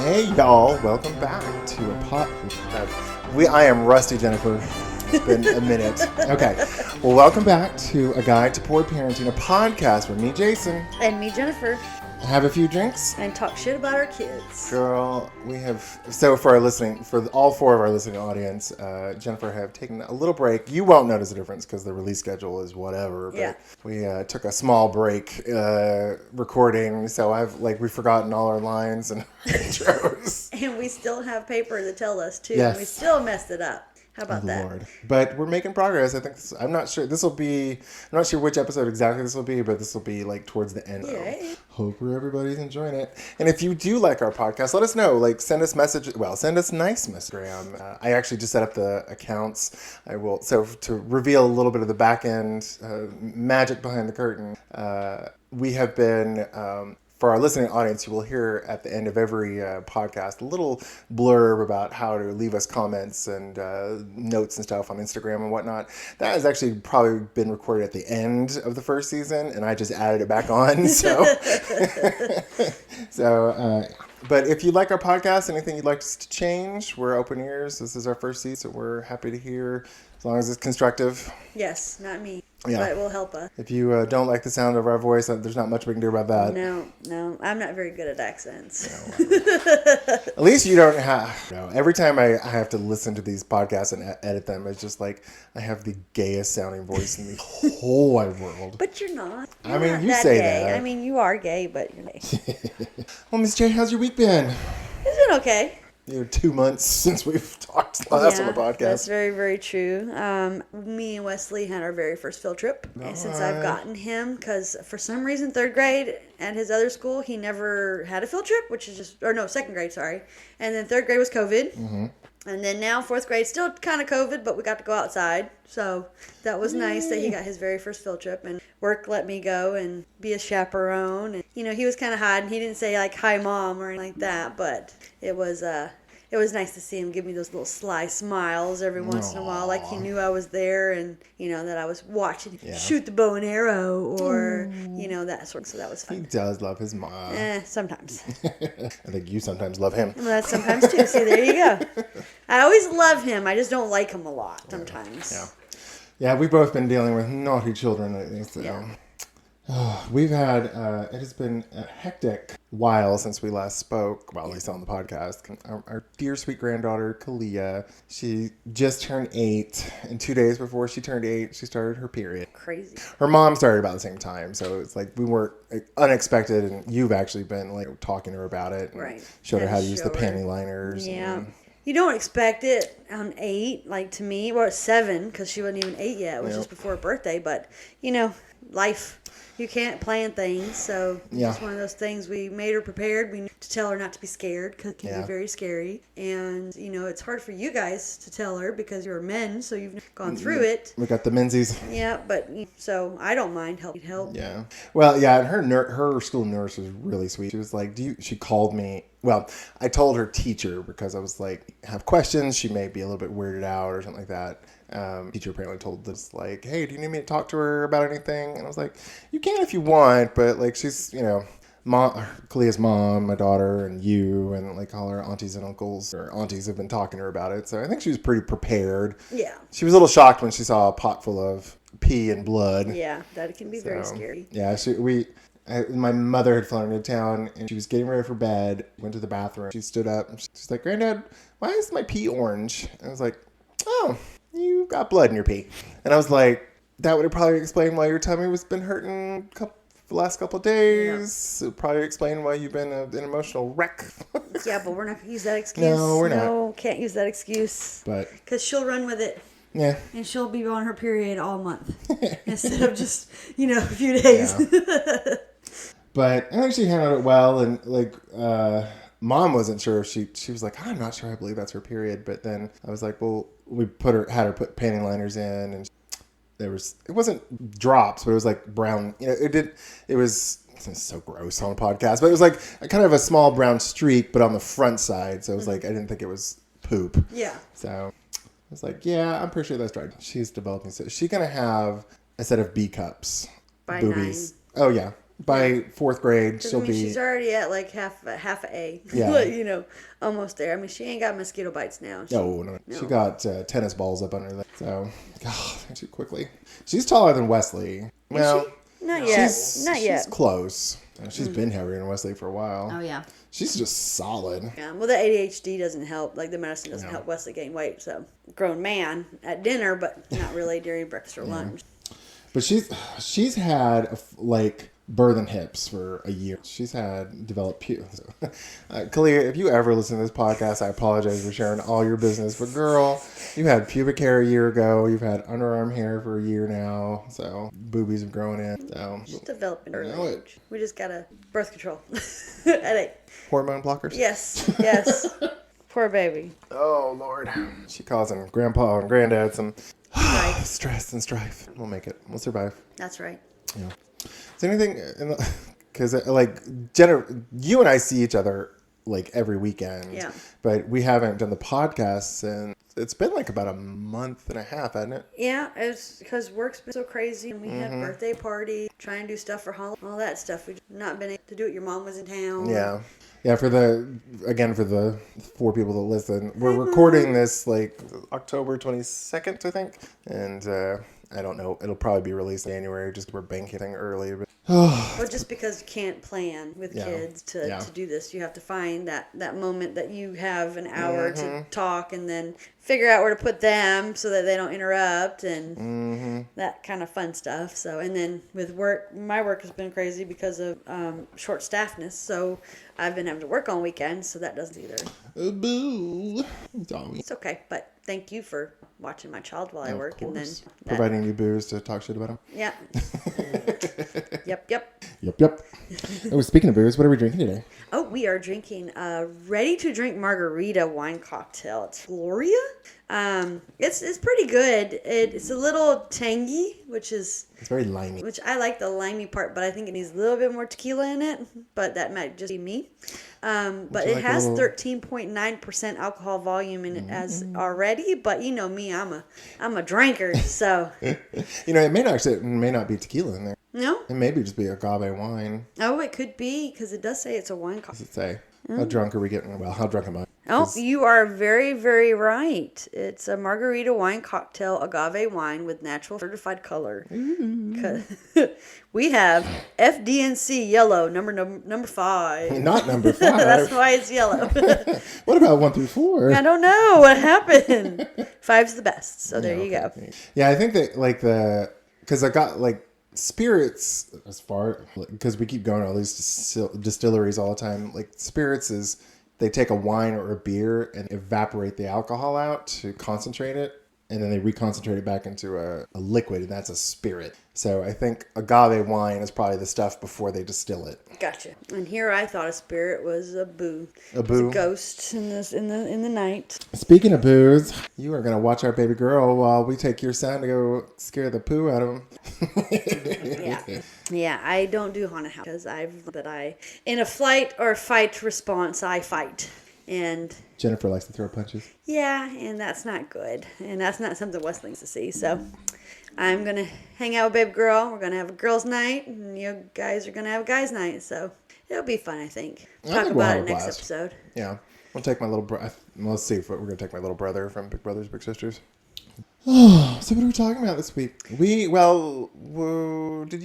Hey y'all, welcome back to a pot. I am rusty, Jennifer. It's been a minute. Okay, well, welcome back to A Guide to Poor Parenting, a podcast with me, Jason. And me, Jennifer. Have a few drinks. And talk shit about our kids. Girl, we have, so for all four of our listening audience, Jennifer have taken a little break. You won't notice a difference because the release schedule is whatever, but yeah. We took a small break recording, so we've forgotten all our lines and intros. And we still have paper to tell us too. Yes. And we still messed it up. How about that? Lord. But we're making progress. I think I'm not sure which episode exactly this will be, but this will be like towards the end. Yeah. Hope everybody's enjoying it. And if you do like our podcast, let us know. Send us nice message. I actually just set up the accounts. To reveal a little bit of the back end magic behind the curtain, we have been for our listening audience, you will hear at the end of every podcast a little blurb about how to leave us comments and notes and stuff on Instagram and whatnot. That has actually probably been recorded at the end of the first season, and I just added it back on. But if you like our podcast, anything you'd like us to change, we're open ears. This is our first season, so we're happy to hear as long as it's constructive. Yes, not me. Yeah. But it will help us. If you don't like the sound of our voice, there's not much we can do about that. No. I'm not very good at accents. At least you don't have... every time I have to listen to these podcasts and edit them, it's just like I have the gayest sounding voice in the whole wide world. But you're not. I mean, you say gay. that. I mean, you are gay, but you're gay. Well, Miss J, how's your week been? It's been okay. 2 months since we've talked last on the podcast. That's very, very true. Me and Wesley had our very first field trip since I've gotten him, because for some reason, third grade at his other school, he never had a field trip, second grade, sorry. And then third grade was COVID. Mm-hmm. And then now fourth grade, still kind of COVID, but we got to go outside. So that was nice that he got his very first field trip, and work let me go and be a chaperone. And, he was kind of hiding. He didn't say like, hi, Mom, or anything like that, but it was nice to see him give me those little sly smiles every once in a while, like he knew I was there and, that I was watching him shoot the bow and arrow or, that sort of, so that was fun. He does love his mom. Sometimes. I think you sometimes love him. Well, that's sometimes too. See, there you go. I always love him. I just don't like him a lot sometimes. Yeah, we've both been dealing with naughty children lately, so... Yeah. We've had, it has been a hectic while since we last spoke, well, at least on the podcast. Our dear sweet granddaughter, Kalia, she just turned 8, and 2 days before she turned 8, she started her period. Crazy. Her mom started about the same time, so it's like we weren't unexpected, and you've actually been talking to her about it. And right. Showed her how to use the panty liners. Yeah. You don't expect it on 8, to me. Well, 7, because she wasn't even 8 yet. It was just before her birthday. But, life, you can't plan things. So it's just one of those things. We made her prepared. We knew to tell her not to be scared, because it can be very scary. And, it's hard for you guys to tell her because you're men, so you've gone through it. We got the menzies. Yeah, but so I don't mind help. Yeah. Well, yeah, and her school nurse was really sweet. She was like, she called me. Well, I told her teacher because I was like, have questions. She may be a little bit weirded out or something like that. Teacher apparently told us hey, do you need me to talk to her about anything? And I was like, you can if you want, but she's, Kalia's mom, my daughter, and you, and all her aunties and uncles or aunties have been talking to her about it. So I think she was pretty prepared. Yeah. She was a little shocked when she saw a pot full of pee and blood. Yeah, that can be very scary. Yeah, my mother had flown into town, and she was getting ready for bed, went to the bathroom. She stood up, and she's like, Granddad, why is my pee orange? And I was like, oh, you got blood in your pee. And I was like, that would probably explain why your tummy has been hurting the last couple of days. Yeah. It would probably explain why you've been an emotional wreck. Yeah, but we're not going to use that excuse. No, we're not. No, can't use that excuse. Because she'll run with it. Yeah. And she'll be on her period all month instead of just, a few days. Yeah. But I think she handled it well, and Mom wasn't sure if she was like, I'm not sure I believe that's her period. But then I was like, well, we had her put panty liners in, and it wasn't drops, but it was brown. It was so gross on a podcast, but it was a kind of a small brown streak, but on the front side. So it was I didn't think it was poop. Yeah. So I was like, yeah, I'm pretty sure that's right. She's developing. So she's going to have a set of B cups. By boobies. 9. Oh, yeah. By fourth grade, she'll be. She's already at like half a A. Yeah. Almost there. I mean, she ain't got mosquito bites now. No. She got tennis balls up under there. So, God, too quickly. She's taller than Wesley. Well, Not yet. She's close. She's been heavier than Wesley for a while. Oh, yeah. She's just solid. Yeah, well, the ADHD doesn't help. Like, the medicine doesn't help Wesley gain weight. So, grown man at dinner, but not really during breakfast or lunch. But she's had, birth and hips for a year. She's had developed Kalia, if you ever listen to this podcast, I apologize for sharing all your business. But girl, you had pubic hair a year ago. You've had underarm hair for a year now. So boobies have grown in. So she's developing early age. We just got a birth control headache. Hormone blockers? Yes. Poor baby. Oh, Lord. She causing grandpa and granddad some stress and strife. We'll make it. We'll survive. That's right. Yeah. Is there anything, because you and I see each other every weekend. Yeah. But we haven't done the podcast since, it's been about a month and a half, hasn't it? Yeah, it's because work's been so crazy and we had birthday party, trying to do stuff for Halloween, all that stuff. We've not been able to do it. Your mom was in town. Yeah. Yeah, for the 4 people that listen, we're recording this October 22nd, I think. And I don't know, it'll probably be released in January, just we're banking early. But Well, just because you can't plan with kids to do this, you have to find that moment that you have an hour to talk and then figure out where to put them so that they don't interrupt and that kind of fun stuff. So, and then with work, my work has been crazy because of short staffness. So I've been having to work on weekends, so that doesn't either. Boo. It's okay, but thank you for watching my child while I work and then providing you booze to talk shit about him. Yeah. Yep. Oh, speaking of booze, what are we drinking today? Oh, we are drinking a ready-to-drink margarita wine cocktail. It's Floria. It's pretty good. It's a little tangy, it's very limey. Which I like the limey part, but I think it needs a little bit more tequila in it. But that might just be me. But it has 13.9% alcohol volume in it as already. But you know me, I'm a drinker, so. It may not be tequila in there. No? It may just be agave wine. Oh, it could be, because it does say it's a wine cocktail. What does it say? How drunk are we getting? Well, how drunk am I? Oh, you are very, very right. It's a margarita wine cocktail, agave wine with natural certified color. We have FDNC yellow, number 5. Not number 5. That's why it's yellow. What about 1 through 4? I don't know what happened. 5's the best, so there you go. Yeah, I think that because I got spirits as far, because we keep going to all these distilleries all the time. Spirits is they take a wine or a beer and evaporate the alcohol out to concentrate it, and then they reconcentrate it back into a liquid, and that's a spirit. So I think agave wine is probably the stuff before they distill it. Gotcha. And here I thought a spirit was a boo. A boo. It's a ghost in the night. Speaking of boos, you are gonna watch our baby girl while we take your son to go scare the poo out of him. Yeah. I don't do haunted house because in a flight or fight response, I fight. And Jennifer likes to throw punches. Yeah, and that's not good. And that's not something Wesley needs to see. So I'm going to hang out with baby girl. We're going to have a girl's night. And you guys are going to have a guy's night. So it'll be fun, I think. Talk about it next episode. Yeah. We'll take my little brother. Let's see if we're going to take my little brother from Big Brothers Big Sisters. Oh, so what are we talking about this week? Did you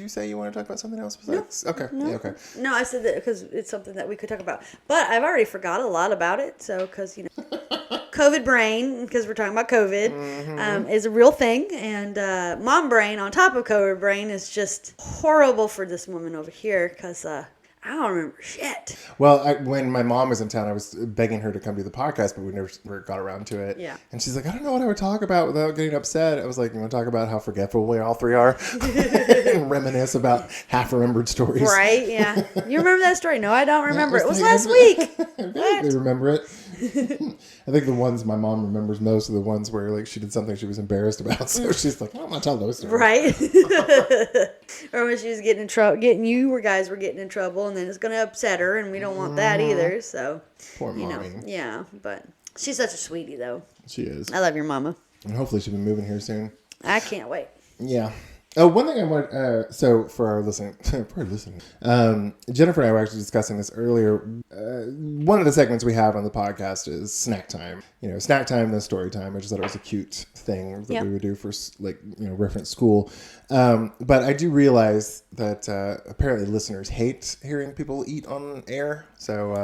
say you want to talk about something else besides? No. Okay. No. Yeah, okay. No, I said that because it's something that we could talk about. But I've already forgot a lot about it. So, because, COVID brain, because we're talking about COVID, is a real thing. And mom brain on top of COVID brain is just horrible for this woman over here because I don't remember shit. Well, when my mom was in town, I was begging her to come do the podcast, but we never got around to it. Yeah. And she's like, I don't know what I would talk about without getting upset. I was like, you want to talk about how forgetful we all three are? And reminisce about half-remembered stories. Right, yeah. You remember that story? No, I don't remember. It was last week. I vaguely remember it. I think the ones my mom remembers most are the ones where she did something she was embarrassed about. So she's like, I don't want to tell those stories. Right. Or when she was getting in trouble, guys were getting in trouble, and then it's going to upset her, and we don't want that either. So, poor mommy. Yeah, but she's such a sweetie, though. She is. I love your mama. And hopefully she'll be moving here soon. I can't wait. Yeah. Oh, one thing I want. So for our listening, Jennifer and I were actually discussing this earlier. One of the segments we have on the podcast is snack time. Snack time, then story time. I just thought it was a cute thing that we would do for reference school. But I do realize that apparently listeners hate hearing people eat on air. So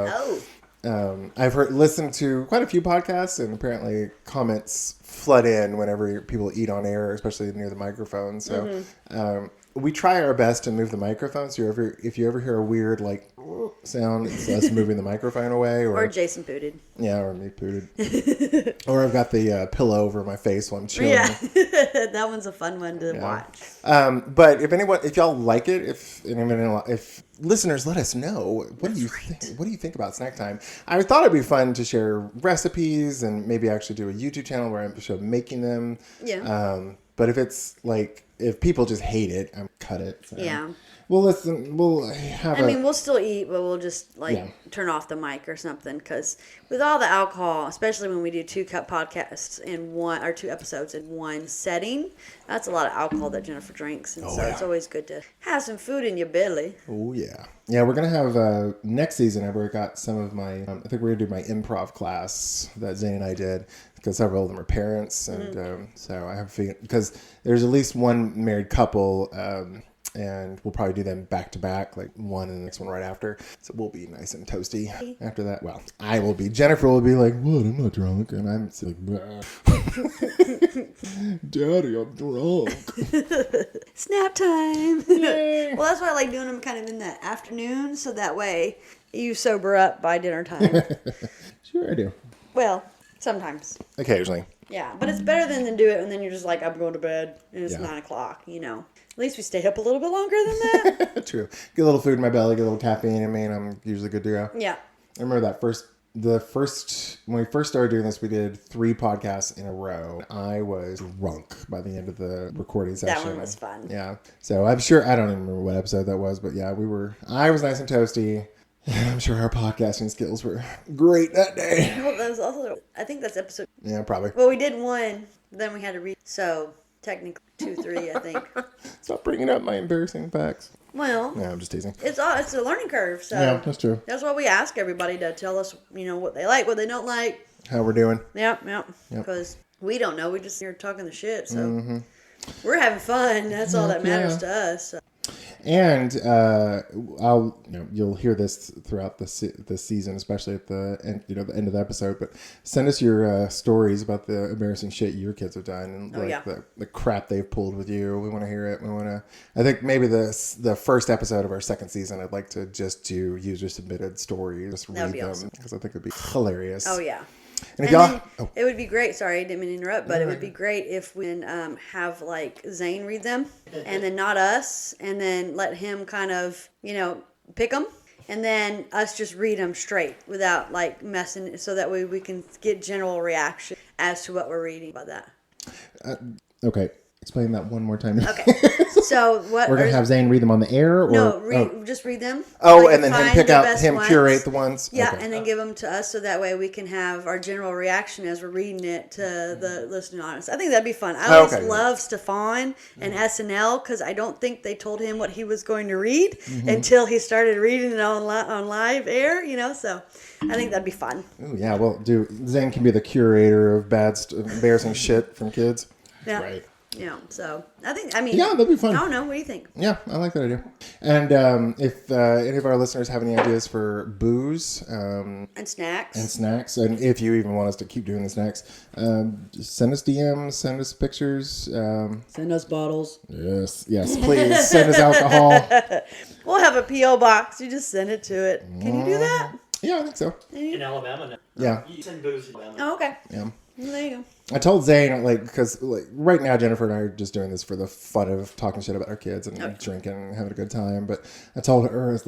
I've listened to quite a few podcasts, and apparently comments flood in whenever people eat on air, especially near the microphone. So we try our best to move the microphone. So if you ever hear a weird sound, it's us moving the microphone away, or Jason pooted. Yeah, or me pooted. Or I've got the pillow over my face while I'm chilling. Yeah, that one's a fun one to watch. But if y'all like it, if listeners, let us know. What do you think? What do you think about snack time? I thought it'd be fun to share recipes and maybe actually do a YouTube channel where I'm making them. Yeah. But if people just hate it, cut it. So. Yeah. Well, listen, we'll have we'll still eat, but we'll just turn off the mic or something. Because with all the alcohol, especially when we do 2-cup podcasts in one or 2 episodes in one setting, that's a lot of alcohol that Jennifer drinks. And it's always good to have some food in your belly. Oh, yeah. Yeah, we're going to have next season, I've already got some of my, I think we're going to do my improv class that Zane and I did. Because several of them are parents. And so I have a feeling, because there's at least one married couple, and we'll probably do them back to back, like one and the next one right after. So we'll be nice and toasty after that. Well, I will be. Jennifer will be like, "What? I'm not drunk," and I'm like, "Daddy, I'm drunk." Snap time. Well, that's why I like doing them kind of in the afternoon, so that way you sober up by dinner time. Sure, I do. Well, sometimes. Occasionally. Yeah, but it's better than to do it and then you're just like, I'm going to bed and it's 9 o'clock, At least we stay up a little bit longer than that. True. Get a little food in my belly, get a little caffeine in me, and I'm usually good to go. Yeah. I remember that when we first started doing this, we did 3 podcasts in a row. I was drunk by the end of the recording session. That one was fun. Yeah. So I'm sure, I don't even remember what episode that was, but yeah, I was nice and toasty. I'm sure our podcasting skills were great that day. Well, that was also, I think that's episode. Yeah, probably. Well, we did 1, then we had to read. So technically 2, 3, I think. Stop bringing up my embarrassing facts. Well, no, I'm just teasing. It's a learning curve. So yeah, that's true. That's why we ask everybody to tell us, what they like, what they don't like, how we're doing. Yep. Because we don't know. We just here talking the shit. So we're having fun. That's all that matters to us. So. And you'll hear this throughout this season, especially at the end, the end of the episode. But send us your stories about the embarrassing shit your kids have done and the crap they've pulled with you. We want to hear it. I think maybe the first episode of our second season, I'd like to just do user submitted stories, just read them because I think it'd be hilarious. Oh yeah. And it would be great. Sorry, I didn't mean to interrupt, but it would be great if we can have Zane read them, and then not us, and then let him kind of pick them, and then us just read them straight without messing, so that way we can get general reaction as to what we're reading about that. Okay. Explain that one more time. Okay. So what? We're going to have Zane read them on the air? Or? No, just read them. Oh, and then him curate the ones? Yeah, okay. And then give them to us so that way we can have our general reaction as we're reading it to the listening audience. I think that'd be fun. I always love Stefan and SNL because I don't think they told him what he was going to read until he started reading it on live air, so I think that'd be fun. Ooh, yeah, well, Zane can be the curator of embarrassing shit from kids. Yeah. Right. Yeah, so I think, yeah, that'd be fun. I don't know. What do you think? Yeah, I like that idea. And if any of our listeners have any ideas for booze and snacks, and if you even want us to keep doing the snacks, just send us DMs, send us pictures, send us bottles. Yes, please send us alcohol. We'll have a PO box. You just send it to it. Can you do that? Yeah, I think so. In Alabama now. Yeah. You send booze to Alabama. Oh, okay. Yeah. Well, there you go. I told Zane, because right now Jennifer and I are just doing this for the fun of talking shit about our kids and drinking and having a good time. But I told her, it's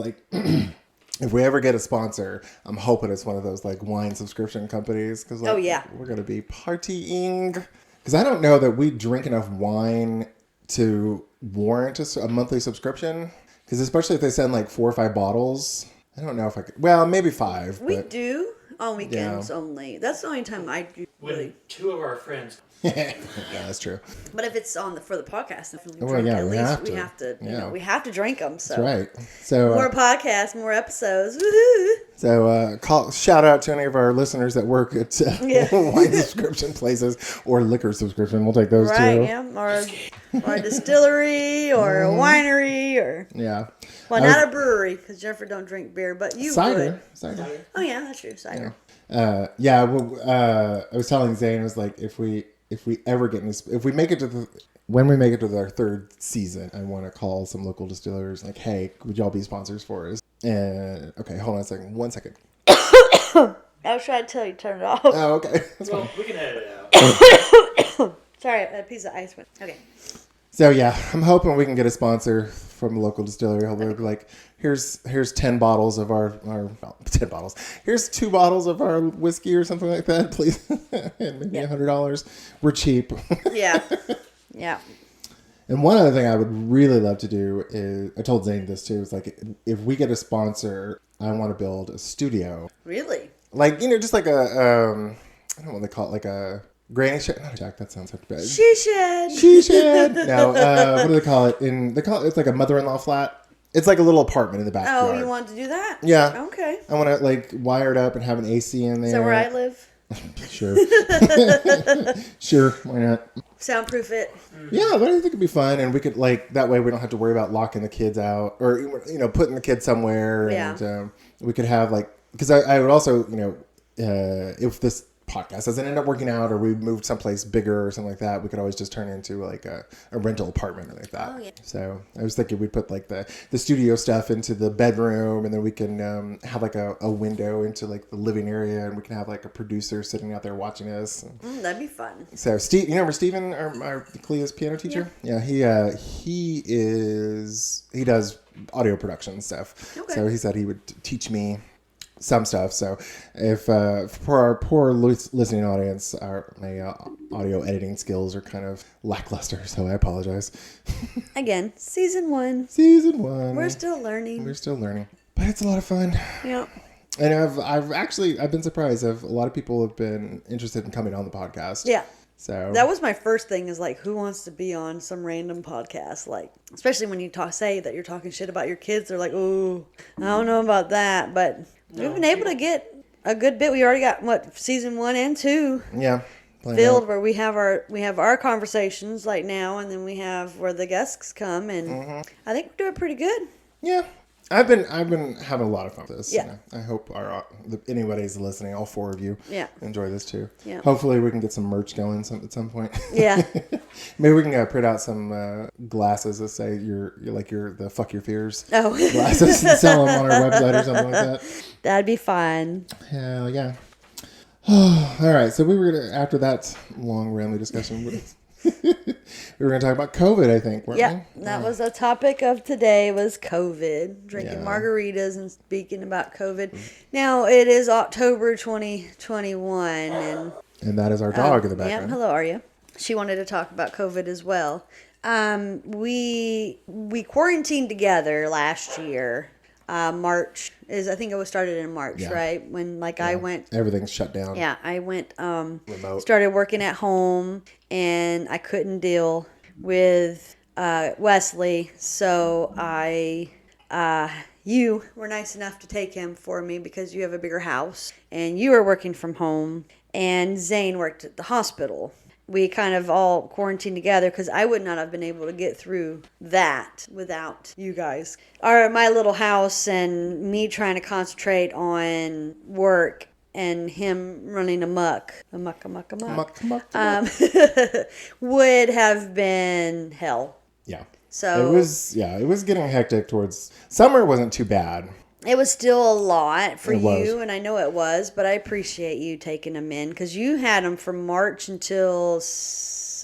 if we ever get a sponsor, I'm hoping it's one of those wine subscription companies. Because we're going to be partying. Because I don't know that we drink enough wine to warrant a monthly subscription. Because especially if they send 4 or 5 bottles, I don't know if I could. Well, maybe 5. We do. on weekends only. That's the only time I do When really. two of our friends, Yeah, that's true. But if it's on for the podcast, definitely Well, drink. yeah, At we least have we to. have to. Yeah. We have to drink them. So That's right. So, more podcasts, more episodes. Woohoo! shout out to any of our listeners that work at Yeah. wine subscription places or liquor subscription. We'll take those Right? too. Yeah. Or a distillery or a winery or Yeah. well, I was- not a brewery because Jennifer don't drink beer, but you Cider. would. Cider. Oh yeah, that's true. Cider. I was telling Zane, I was like, if we ever get if we make it to when we make it to our third season, I want to call some local distillers like, hey, would y'all be sponsors for us? And okay, hold on a second. 1 second. I was trying to tell you to turn it off. Oh, okay. That's fine. well, we can edit it out. Sorry, a piece of ice went. Okay. So yeah, I'm hoping we can get a sponsor from a local distillery. They'll be like, here's 10 bottles of our well, 10 bottles. Here's 2 bottles of our whiskey or something like that, please. And maybe $100. We're cheap. Yeah. Yeah. And one other thing I would really love to do is, I told Zane this too, is like, if we get a sponsor, I want to build a studio. Really? Like, just like I don't know what they call it, like a granny shack. Not a shack, that sounds like bad. She shed. She shed. No, what do they call it? It's like a mother-in-law flat. It's like a little apartment in the backyard. Oh, you want to do that? Yeah. Okay. I want to like wire it up and have an AC in there. Is that where I live? Sure. Sure. Why not? Soundproof it. Yeah, but I think it'd be fun, and we could like that way we don't have to worry about locking the kids out or putting the kids somewhere. Yeah. And we could have like because I would also if this podcast doesn't end up working out or we moved someplace bigger or something like that, we could always just turn into like a rental apartment or like that. Oh, yeah. So I was thinking we'd put like the studio stuff into the bedroom, and then we can have like a window into like the living area, and we can have like a producer sitting out there watching us. That'd be fun. So Steve, you remember Steven, our Clea's piano teacher? Yeah, he does audio production stuff. Okay. So he said he would teach me some stuff. So if for our poor listening audience, my audio editing skills are kind of lackluster, so I apologize. Again, season 1. Season 1. We're still learning. We're still learning, but it's a lot of fun. Yeah. And I've been surprised. A lot of people have been interested in coming on the podcast. Yeah. So That was my first thing is like, who wants to be on some random podcast? Like, especially when you say that you're talking shit about your kids, they're like, "Ooh, I don't know about that." But we've been able to get a good bit. We already got season 1 and 2 yeah. filled where we have our conversations like now, and then we have where the guests come, and I think we're doing pretty good. Yeah, I've been having a lot of fun with this. Yeah. I hope anybody's listening, all 4 of you, Yeah. enjoy this too. Yeah. Hopefully we can get some merch going at some point. Yeah. Maybe we can print out some glasses that say you're the fuck your fears Oh, glasses and sell them on our website or something like that. that'd be fun. Hell yeah. All right, so we were gonna, after that long rambling discussion, we were going to talk about COVID, I think, weren't Yeah, we? that was the topic of today was COVID, drinking Yeah. margaritas and speaking about COVID. Now, it is October 2021, and And that is our dog in the yeah, background. hello, Arya. She wanted to talk about COVID as well. We quarantined together last year. March I think it was started in March, Yeah. right? When I went. Everything's shut down. Yeah, I went Remote. started working at home, and I couldn't deal with Wesley, so you were nice enough to take him for me because you have a bigger house, and you were working from home, and Zane worked at the hospital. We kind of all quarantined together because I would not have been able to get through that without you guys. My little house and me trying to concentrate on work and him running amok, Muck. would have been hell. Yeah. So It was getting hectic towards summer. Wasn't too bad. it was still a lot for It was. you, and I know it was, but I appreciate you taking them in because you had them from March until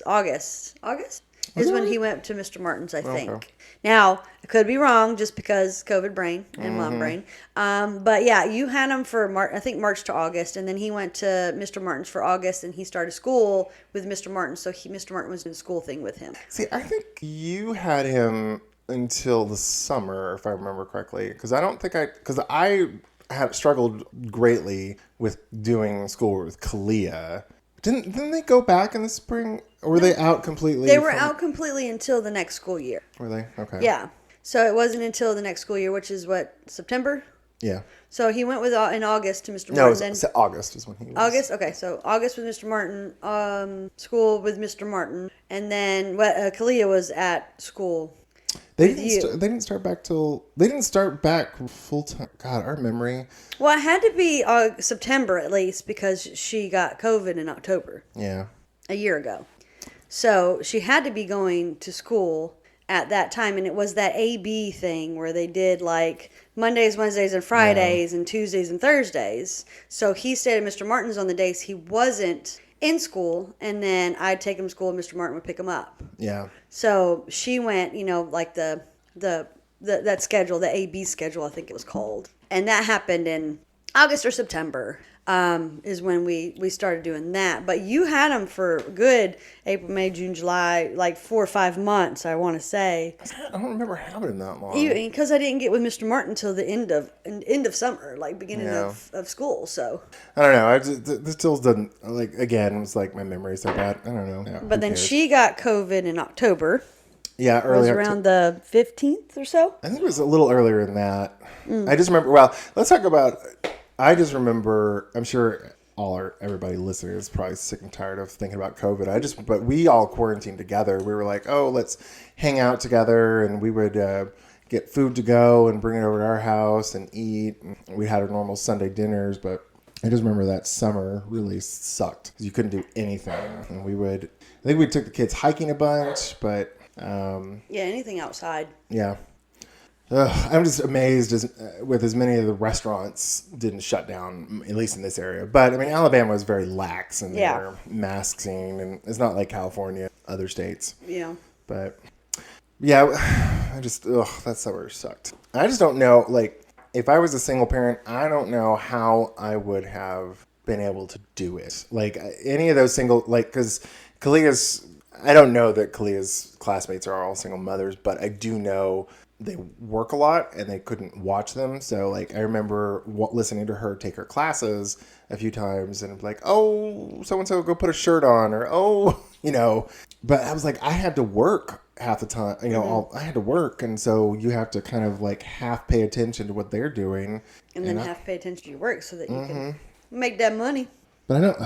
August. August is it when really? he went to Mr. Martin's, I think. Okay. Now, I could be wrong just because COVID brain and Mm-hmm. mom brain. But yeah, you had him for I think March to August, and then he went to Mr. Martin's for August, and he started school with Mr. Martin, so Mr. Martin was doing the school thing with him. See, I think you had him until the summer, if I remember correctly, because I don't think I had struggled greatly with doing school with Kalia. Didn't they go back in the spring? Or were they out completely? They were out completely until the next school year. Were they? Okay. Yeah. So it wasn't until the next school year, which is what, September? Yeah. So he went with in August to Mr. No, Martin. it was August is when he was. August? Okay, so August with Mr. Martin, school with Mr. Martin, and then Kalia was at school. They didn't start back full time. God, our memory. Well, it had to be September at least because she got COVID in October. Yeah. A year ago. So she had to be going to school at that time, and it was that AB thing where they did like Mondays, Wednesdays, and Fridays, and Tuesdays and Thursdays. So he stayed at Mr. Martin's on the days he wasn't in school, and then I'd take him to school and Mr. Martin would pick him up. Yeah. So she went, like that schedule, the AB schedule, I think it was called. And that happened in August or September is when we started doing that. But you had them for good April, May, June, July, like 4 or 5 months, I want to say. I don't remember having that long. Because I didn't get with Mr. Martin until the end of summer, like beginning of school. So I don't know. This still doesn't, like, again, it's like my memory's so bad. I don't know. Yeah, but then she got COVID in October. Yeah, It was around the 15th or so. I think it was a little earlier than that. I just remember, well, let's talk about, I just remember, I'm sure everybody listening is probably sick and tired of thinking about COVID. But we all quarantined together. We were like, oh, let's hang out together, and we would get food to go and bring it over to our house and eat. We had our normal Sunday dinners, but I just remember that summer really sucked because you couldn't do anything. And I think we took the kids hiking a bunch, but Anything outside. yeah. I'm just amazed with as many of the restaurants didn't shut down, at least in this area. But, I mean, Alabama was very lax in their masking, and it's not like California, other states. Yeah. But, yeah, that summer sucked. I just don't know, like, if I was a single parent, I don't know how I would have been able to do it. Like, any of those because I don't know that Kalia's classmates are all single mothers, but I do know they work a lot and they couldn't watch them. So, like, I remember listening to her take her classes a few times and like, oh, so-and-so go put a shirt on, or, oh, but I was like, I had to work half the time, I had to work. And so you have to kind of like half pay attention to what they're doing. And then half pay attention to your work so that you can make that money. But I don't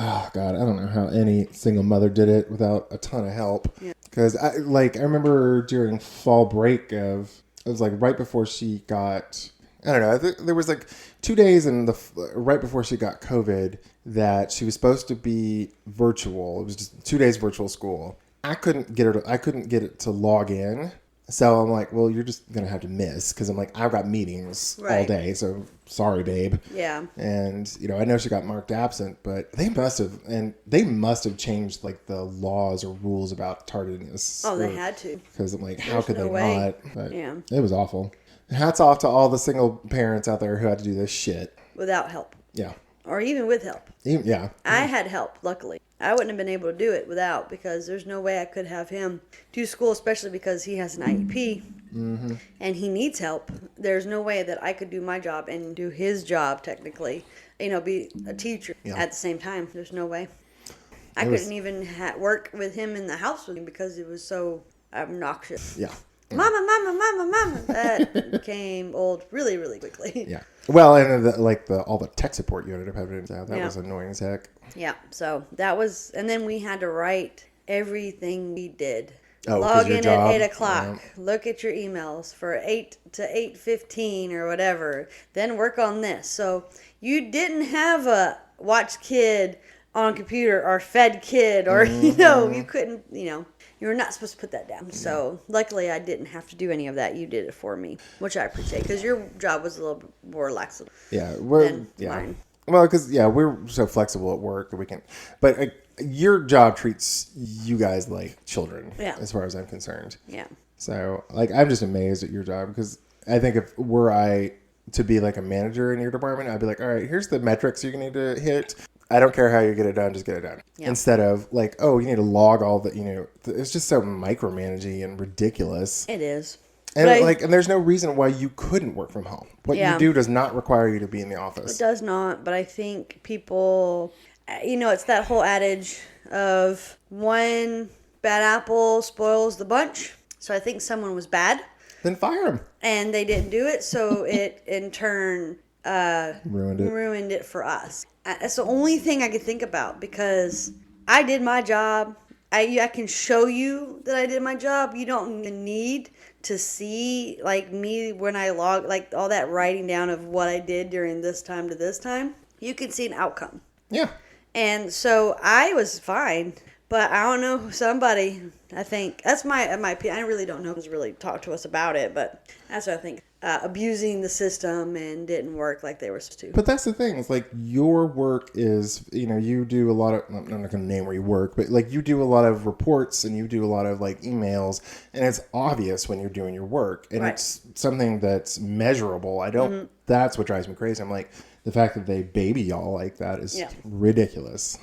know how any single mother did it without a ton of help. Because I remember during fall break it was like right before she got, I don't know, there was like 2 days right before she got COVID that she was supposed to be virtual. It was just 2 days virtual school. I couldn't get it to log in. So I'm like, well, you're just going to have to miss, because I'm like, I've got meetings all day. So sorry, babe. Yeah. And, I know she got marked absent, but they must have changed like the laws or rules about tardiness. Oh, they had to. Because I'm like, how could they not? But it was awful. Hats off to all the single parents out there who had to do this shit. Without help. Yeah. Or even with help. Yeah. I had help, luckily. I wouldn't have been able to do it without, because there's no way I could have him do school, especially because he has an IEP and he needs help. There's no way that I could do my job and do his job, technically, be a teacher at the same time. There's no way. I couldn't even work with him in the house with him because it was so obnoxious. Yeah. Mama, mama, mama, mama. That became old really, really quickly. Yeah. Well, and all the tech support you ended up having, that was annoying as heck. Yeah. So that was, and then we had to write everything we did. Oh, log in job. at 8 o'clock. Look at your emails for 8 to 8:15 or whatever. Then work on this. So you didn't have a watch kid on computer or fed kid or, you couldn't, you were not supposed to put that down. So luckily I didn't have to do any of that. You did it for me, which I appreciate, because your job was a little bit more relaxed than mine. Well, because, we're so flexible at work that we can, but your job treats you guys like children, as far as I'm concerned. Yeah. So, I'm just amazed at your job, because I think if were I to be like a manager in your department, I'd be like, all right, here's the metrics you need to hit. I don't care how you get it done, just get it done. Yeah. Instead of like, oh, you need to log all the, it's just so micromanaging and ridiculous. It is. And But and there's no reason why you couldn't work from home. What Yeah. you do does not require you to be in the It office. does not, but I think people, it's that whole adage of one bad apple spoils the bunch. So I think someone was bad Then fire them. and they didn't do it, so it in turn Ruined it. for us. That's the only thing I could think about because I did my job. I can show you that I did my job. You don't need to see like me when I log like all that writing down of what I did during this time to this time. You can see an outcome. Yeah. And so I was fine, but I don't know, somebody, I think, that's my opinion. I really don't know who's really talked to us about it, but that's what I think. Abusing the system and didn't work like they were supposed to. But that's the thing. It's like your work is, you do a lot of, I'm not going to name where you work, but like you do a lot of reports and you do a lot of like emails, and it's obvious when you're doing your work, and Right. it's something that's measurable. That's what drives me crazy. I'm like, the fact that they baby y'all like that is ridiculous.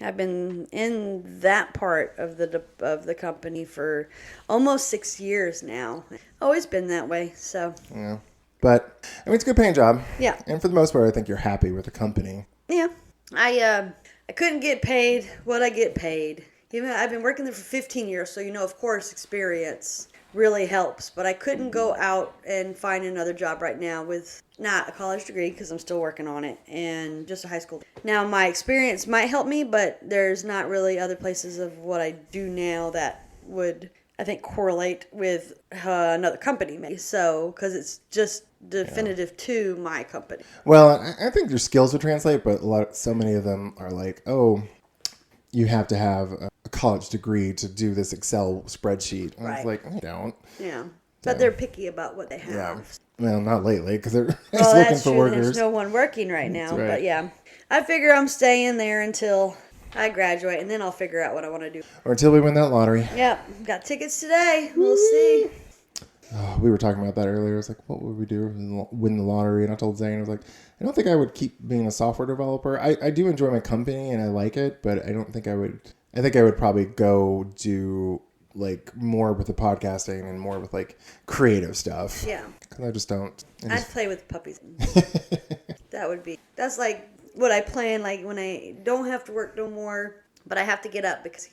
I've been in that part of the company for almost 6 years now. Always been that way. So Yeah. But I mean, it's a good paying job. Yeah. And for the most part, I think you're happy with the company. yeah, I couldn't get paid what I get paid. Even I've been working there for 15 years, so of course, experience really helps. But I couldn't go out and find another job right now with not a college degree because I'm still working on it and just a high school. Now my experience might help me, but there's not really other places of what I do now that would, I think, correlate with another company. Maybe so because it's just definitive to my company. Well, I think your skills would translate, but so many of them are like, oh, you have to have a college degree to do this Excel spreadsheet. And it's Right. like, you don't. Yeah, but they're picky about what they have. Yeah. Well, not lately, because they're just Well, looking that's for true. workers. There's no one working right now. right. But yeah, I figure I'm staying there until I graduate, and then I'll figure out what I want to do. Or until we win that lottery. Yep, got tickets today. We'll see. Oh, we were talking about that earlier. I was like, what would we do if we win the lottery? And I told Zane, I was like, I don't think I would keep being a software developer. I do enjoy my company and I like it, but I don't think I would. I think I would probably go do like more with the podcasting and more with like creative stuff. Yeah, Because I just don't. I'd play with puppies. That's like what I plan, like when I don't have to work no more, but I have to get up because,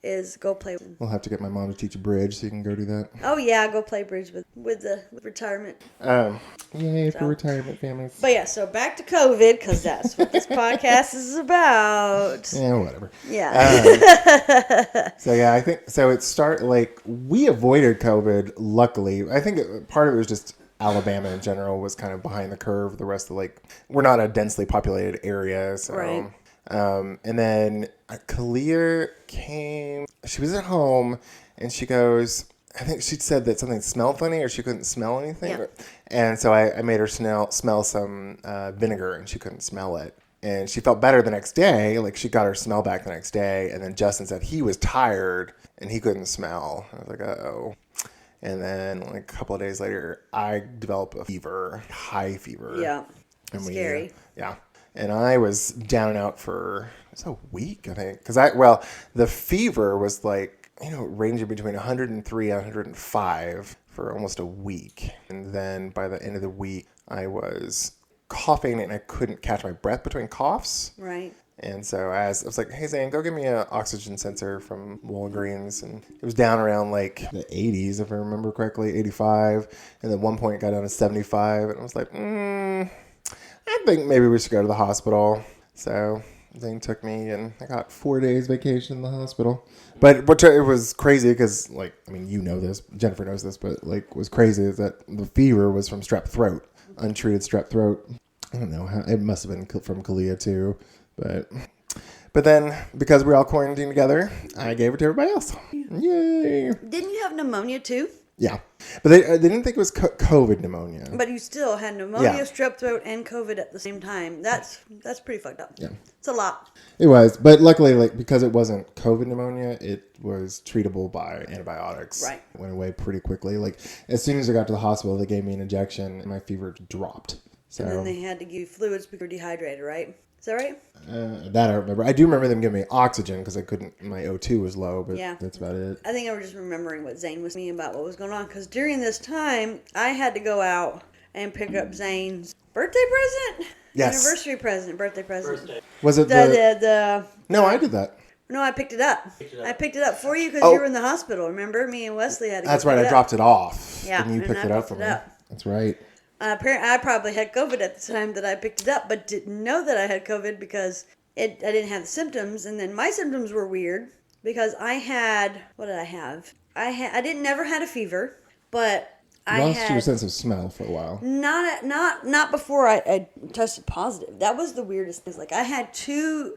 is go play. We'll have to get my mom to teach a bridge so you can go do that. Oh yeah, go play bridge with retirement. Yay for retirement families. But yeah, so back to COVID because that's what this podcast is about. Yeah, whatever. Yeah. So yeah, I think so. We avoided COVID. Luckily, I think part of it was just Alabama in general was kind of behind the curve. The rest of we're not a densely populated area, so. Right. And then Kalia came. She was at home, and she goes. I think she said that something smelled funny, or she couldn't smell anything. Yeah. And so I made her smell some vinegar, and she couldn't smell it. And she felt better the next day. Like she got her smell back the next day. And then Justin said he was tired and he couldn't smell. I was like, uh-oh. And then a couple of days later, I developed a fever, high fever. Yeah. And Scary. Yeah. And I was down and out for a week, I think. Because the fever was ranging between 103 and 105 for almost a week. And then by the end of the week, I was coughing and I couldn't catch my breath between coughs. Right. And so I was like, hey, Zane, go get me an oxygen sensor from Walgreens. And it was down around the 80s, if I remember correctly, 85. And at one point it got down to 75. And I was like, I think maybe we should go to the hospital. So Zane took me and I got 4 days vacation in the hospital. But it was crazy because, you know this, Jennifer knows this, but was crazy is that the fever was from strep throat, untreated strep throat. I don't know how, it must have been from Kalia too. But then, because we're all quarantined together, I gave it to everybody else. Yay! Didn't you have pneumonia too? Yeah. But they didn't think it was COVID pneumonia. But you still had pneumonia, Yeah. strep throat, and COVID at the same time. That's pretty fucked up. Yeah. It's a lot. It was. But luckily, because it wasn't COVID pneumonia, it was treatable by antibiotics. Right. It went away pretty quickly. As soon as I got to the hospital, they gave me an injection and my fever dropped. So And then they had to give you fluids because you were dehydrated, right? Is that right? That I remember. I do remember them giving me oxygen because I couldn't. My O2 was low, but Yeah. that's about it. I think I was just remembering what Zane was saying about what was going on. Because during this time, I had to go out and pick up Zane's birthday present? Yes. Anniversary present, birthday present. Birthday. Was it The No, I did that. No, I picked it up. it up. I picked it up for you because Oh. you were in the hospital. Remember, me and Wesley had to. That's go right. pick I it dropped it off. Yeah, And you and picked I it up picked for it me. up. That's right. Apparently, I probably had COVID at the time that I picked it up, but didn't know that I had COVID because I didn't have the symptoms, and then my symptoms were weird because I had what did I have? I didn't never had a fever, but I Lost had your sense of smell for a while. not before I tested positive. That was the weirdest thing. Like I had two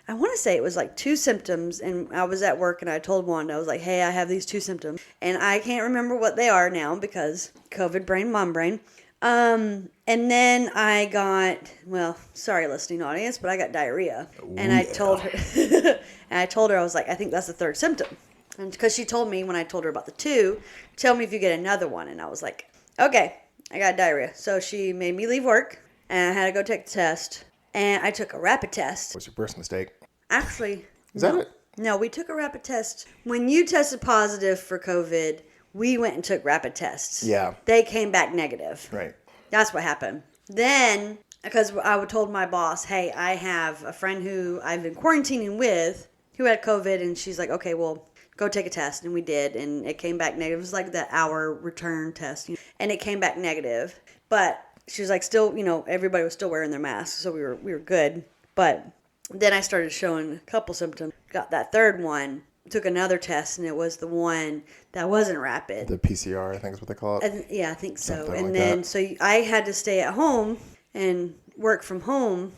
I want to say it was like two symptoms, and I was at work and I told Wanda, I was like, hey, I have these two symptoms, and I can't remember what they are now because COVID brain, mom brain. And then I got, well, sorry listening audience, but I got diarrhea. And I told her I was like, I think that's the third symptom. And because she told me when I told her about the two, tell me if you get another one. And I was like, okay, I got diarrhea. So she made me leave work and I had to go take the test. And I took a rapid test. What's your first mistake? Actually, Is that it? no, we took a rapid test. When you tested positive for COVID, we went and took rapid tests. Yeah. They came back negative. Right. That's what happened. Then, because I told my boss, hey, I have a friend who I've been quarantining with who had COVID, and she's like, okay, well, go take a test. And we did, and it came back negative. It was like that hour return test, and it came back negative. But she was like, still, everybody was still wearing their masks, so we were good. But then I started showing a couple symptoms. Got that third one, took another test, and it was the one that wasn't rapid. The PCR, I think is what they call it. Yeah, I think so. Something And like then, that. so I had to stay at home and work from home.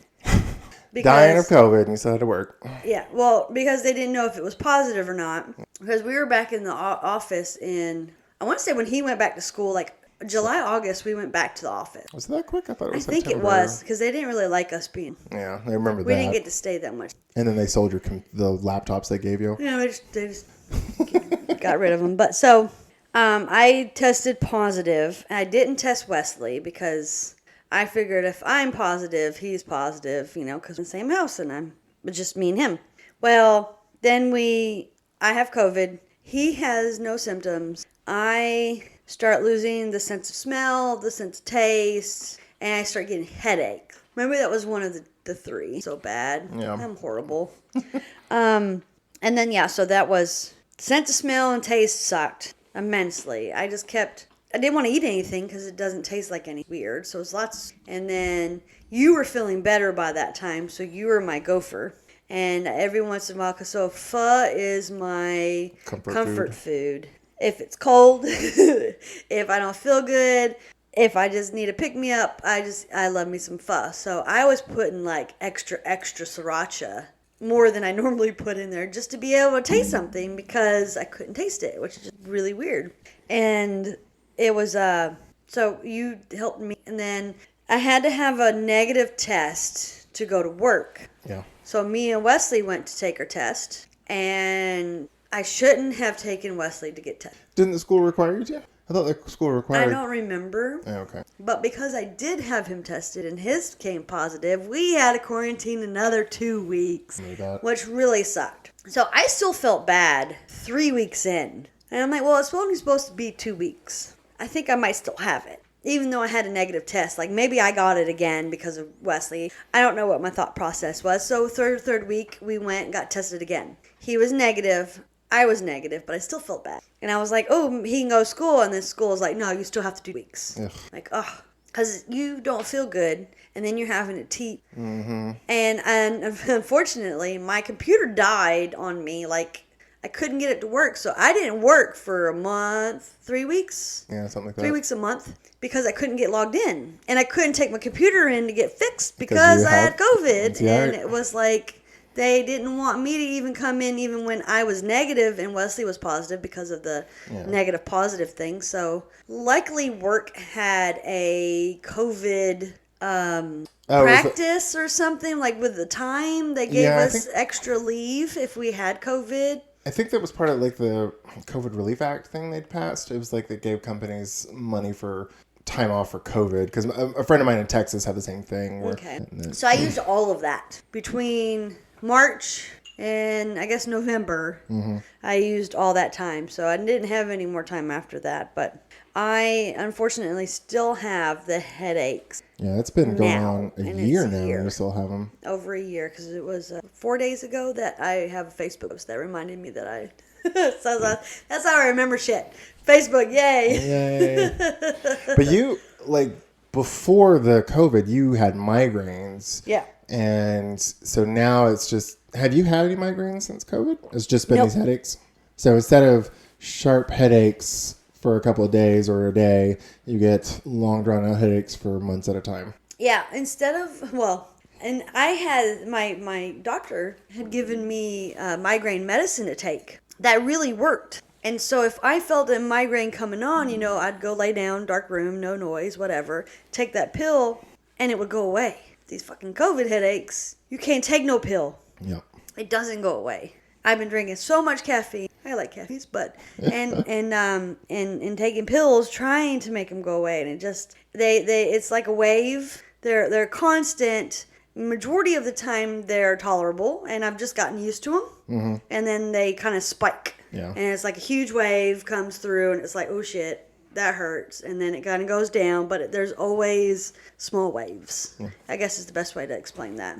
Dying of COVID, and you still had to work. Yeah, well, because they didn't know if it was positive or not. Because we were back in the office I want to say when he went back to school, like July, August, we went back to the office. Was it that quick? I thought it I was think it September. was, because they didn't really like us being. Yeah, I remember We that. didn't get to stay that much. And then they sold the laptops they gave you. Yeah, they just got rid of them. But so I tested positive. I didn't test Wesley because I figured if I'm positive, he's positive, because we're in the same house and I'm just me and him. Well, then I have COVID. He has no symptoms. I start losing the sense of smell, the sense of taste, and I start getting headache. Maybe that was one of the three. So bad. Yeah. I'm horrible. And then, so that was sense of smell and taste sucked immensely. I didn't want to eat anything because it doesn't taste like any weird. So it was lots. And then you were feeling better by that time. So you were my gopher. And every once in a while, so pho is my comfort food. If it's cold, if I don't feel good, if I just need a pick me up, I love me some pho. So I was putting like extra sriracha, more than I normally put in there, just to be able to taste something because I couldn't taste it, which is just really weird. And it was so you helped me, and then I had to have a negative test to go to work. Yeah. So me and Wesley went to take our test, and I shouldn't have taken Wesley to get tested. Didn't the school require you to? I thought the school required. I don't remember. Oh, okay. But because I did have him tested and his came positive, we had to quarantine another 2 weeks, which really sucked. So I still felt bad 3 weeks in. And I'm like, well, it's only supposed to be 2 weeks. I think I might still have it. Even though I had a negative test, like maybe I got it again because of Wesley. I don't know what my thought process was. So third week, we went and got tested again. He was negative. I was negative, but I still felt bad. And I was like, oh, he can go to school. And then school was like, no, you still have to do weeks. Ugh. Like, oh, because you don't feel good. And then you're having to teach. Mm-hmm. And unfortunately, my computer died on me. Like, I couldn't get it to work. So I didn't work for a month, 3 weeks. Yeah, something like that. 3 weeks a month because I couldn't get logged in. And I couldn't take my computer in to get fixed Because because you I had COVID. Yeah. And it was like they didn't want me to even come in even when I was negative and Wesley was positive because of the negative positive thing. So luckily work had a COVID practice or something, like with the time. They gave us extra leave if we had COVID. I think that was part of like the COVID Relief Act thing they'd passed. It was like they gave companies money for time off for COVID because a friend of mine in Texas had the same thing. Okay. So I used all of that between March and I guess November. I used all that time. So I didn't have any more time after that. But I unfortunately still have the headaches. Yeah, it's been going Now, on a and year it's a now. year. You still have them. Over a year because it was 4 days ago that I have a Facebook post that reminded me that I. So that's how I remember shit. Facebook, yay! Yay! But you like before the COVID, you had migraines. Yeah. And so now it's just. Have you had any migraines since COVID? It's just been Nope. these headaches. So instead of sharp headaches for a couple of days or a day, you get long drawn out headaches for months at a time. Yeah, instead of, and I had, my doctor had given me migraine medicine to take. That really worked. And so if I felt a migraine coming on, I'd go lay down, dark room, no noise, whatever, take that pill, and it would go away. These fucking COVID headaches, you can't take no pill. Yep. It doesn't go away. I've been drinking so much caffeine. I like caffeine, but and taking pills, trying to make them go away, and it just it's like a wave. They're constant. Majority of the time they're tolerable, and I've just gotten used to them. Mm-hmm. And then they kind of spike, Yeah. and it's like a huge wave comes through, and it's like, oh shit, that hurts, and then it kind of goes down. But there's always small waves. Yeah. I guess is the best way to explain that.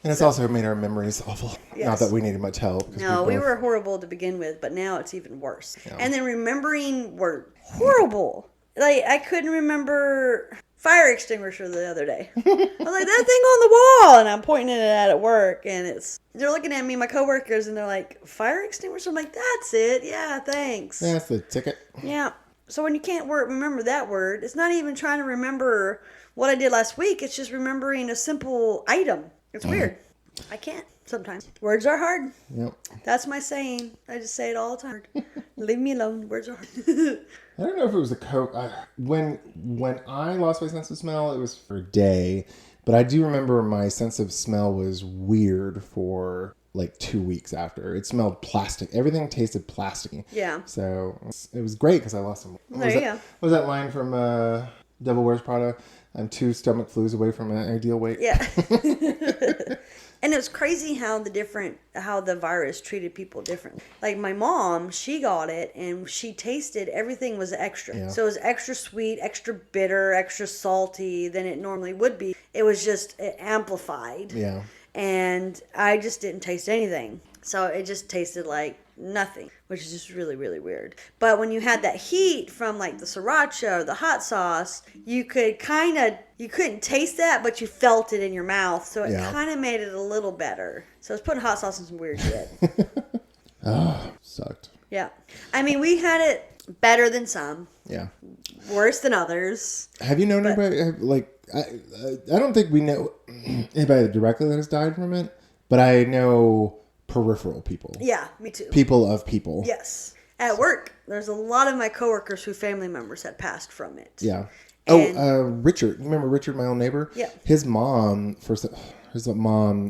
And it's also made our memories awful. Yes. Not that we needed much help. 'Cause No, we both- were horrible to begin with, but now it's even worse. Yeah. And then remembering were horrible. Like, I couldn't remember fire extinguisher the other day. I was like, that thing on the wall, and I'm pointing it at work, and they're looking at me, my coworkers, and they're like, fire extinguisher? I'm like, that's it. Yeah, thanks. Yeah, that's the ticket. Yeah. So when you can't remember that word, it's not even trying to remember what I did last week. It's just remembering a simple item. It's weird. I can't sometimes. Words are hard. Yep. That's my saying. I just say it all the time. Leave me alone. Words are hard. I don't know if it was the Coke. When I lost my sense of smell, it was for a day. But I do remember my sense of smell was weird for like 2 weeks after. It smelled plastic. Everything tasted plasticky. Yeah. So it was great because I lost some. There you go. What was that line from Devil Wears Prada? I'm 2 stomach flues away from an ideal weight. Yeah. And it's crazy how the virus treated people differently. Like my mom, she got it and she tasted everything was extra. Yeah. So it was extra sweet, extra bitter, extra salty than it normally would be. It was just amplified. Yeah. And I just didn't taste anything. So it just tasted like nothing, which is just really, really weird. But when you had that heat from like the sriracha or the hot sauce, you couldn't taste that, but you felt it in your mouth. So it kind of made it a little better. So it's putting hot sauce in some weird shit. Sucked. Yeah. I mean, we had it better than some, Yeah. worse than others. Have you known anybody, like, I don't think we know anybody directly that has died from it, but I know peripheral people. Yeah, me too. People of people. Yes. At work, there's a lot of my coworkers who family members had passed from it. Yeah. And- Richard. You remember Richard, my old neighbor? Yeah. His mom,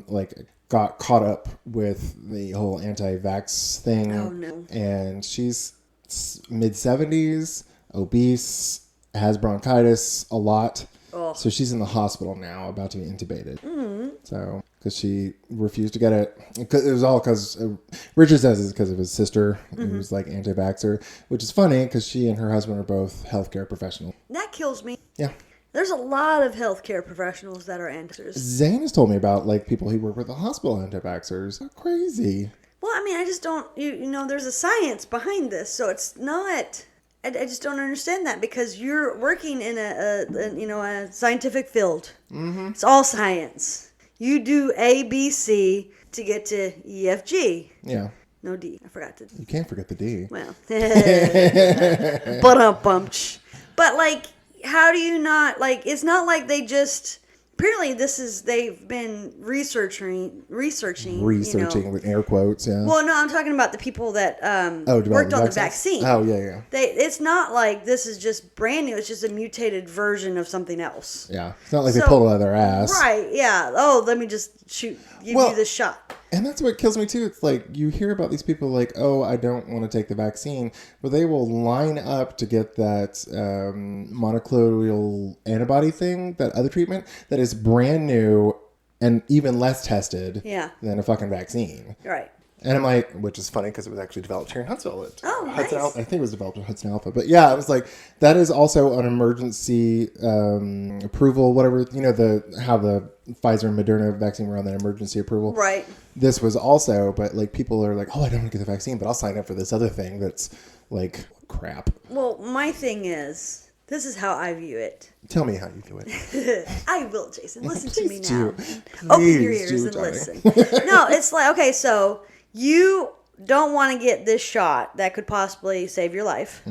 like, got caught up with the whole anti-vax thing. Oh, no. And she's mid-70s, obese, has bronchitis a lot. Oh. So she's in the hospital now, about to be intubated. Mm-hmm. So, because she refused to get it. It was all because, Richard says it's because of his sister, who's like anti-vaxxer, which is funny because she and her husband are both healthcare professionals. That kills me. Yeah. There's a lot of healthcare professionals that are anti-vaxxers. Zane has told me about like people he worked with at the hospital anti-vaxxers. They're crazy. Well, I mean, I just don't, there's a science behind this, so it's not, I just don't understand that because you're working in a scientific field. Mm-hmm. It's all science. You do A, B, C to get to E, F, G. Yeah. No D. I forgot to. You can't forget the D. Well, but like, how do you not like? It's not like they just. Apparently, they've been researching. Researching with air quotes. Yeah. Well, no, I'm talking about the people that developed worked on the vaccines? vaccine. Oh yeah. It's not like this is just brand new. It's just a mutated version of something else. Yeah. It's not like they pulled it out of their ass. Right? Yeah. Oh, let me just give you the shot. And that's what kills me too. It's like you hear about these people like, oh, I don't want to take the vaccine, but they will line up to get that monoclonal antibody thing, that other treatment that is brand new and even less tested than a fucking vaccine. Right. And I'm like, which is funny because it was actually developed here in Huntsville. Nice. I think it was developed in Hudson Alpha. But yeah, I was like, that is also an emergency approval, whatever, how the Pfizer and Moderna vaccine were on that emergency approval. Right. This was also, but like people are like, oh, I don't want to get the vaccine, but I'll sign up for this other thing that's like crap. Well, my thing is, this is how I view it. Tell me how you do it. I will, Jason. Listen to me Please now. do. Open your Please ears do, and darling. listen. No, it's like, okay, so you don't want to get this shot that could possibly save your life,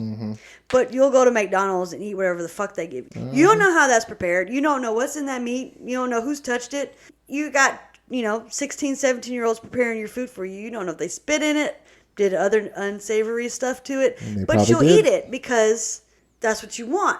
but you'll go to McDonald's and eat whatever the fuck they give you. You don't know how that's prepared. You don't know what's in that meat. You don't know who's touched it. You got, 16, 17-year-olds preparing your food for you. You don't know if they spit in it, did other unsavory stuff to it, but you'll eat it because that's what you want.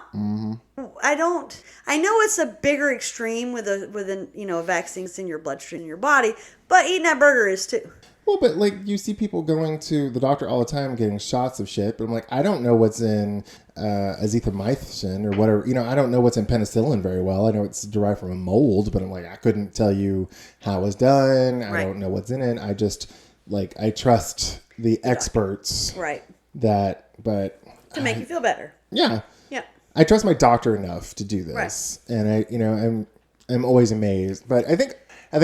I know it's a bigger extreme with a vaccine in your bloodstream in your body, but eating that burger is too. Well, but like you see people going to the doctor all the time getting shots of shit, but I'm like, I don't know what's in azithromycin or whatever. I don't know what's in penicillin very well. I know it's derived from a mold, but I'm like, I couldn't tell you how it was done. Right. I don't know what's in it. I just I trust the experts. Right. But To make you feel better. yeah. Yeah. I trust my doctor enough to do this, and I'm always amazed. But I think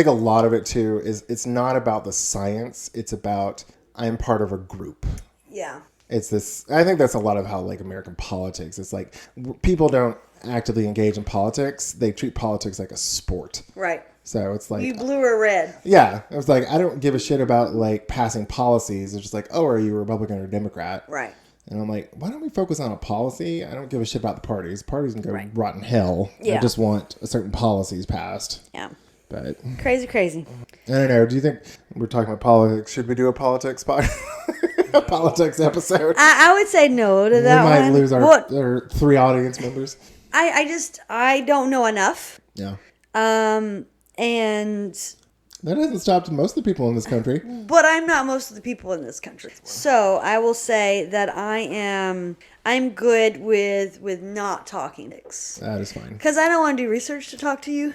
a lot of it too is it's not about the science; it's about I'm part of a group. Yeah. It's this. I think that's a lot of how American politics. It's like people don't actively engage in politics; they treat politics like a sport. Right. So it's like You blue or red. yeah, I was like, I don't give a shit about passing policies. It's just like, oh, are you a Republican or Democrat? Right. And I'm like, why don't we focus on a policy? I don't give a shit about the parties. Parties can go rot in hell. Yeah. I just want certain policies passed. Yeah. But Crazy. I don't know. Do you think we're talking about politics? Should we do a politics a politics episode? I would say no to that We one. might lose What? our 3 audience members. I don't know enough. Yeah. And That hasn't stopped most of the people in this country. but I'm not most of the people in this country. So I will say that I'm good with not talking. That is fine. Because I don't want to do research to talk to you.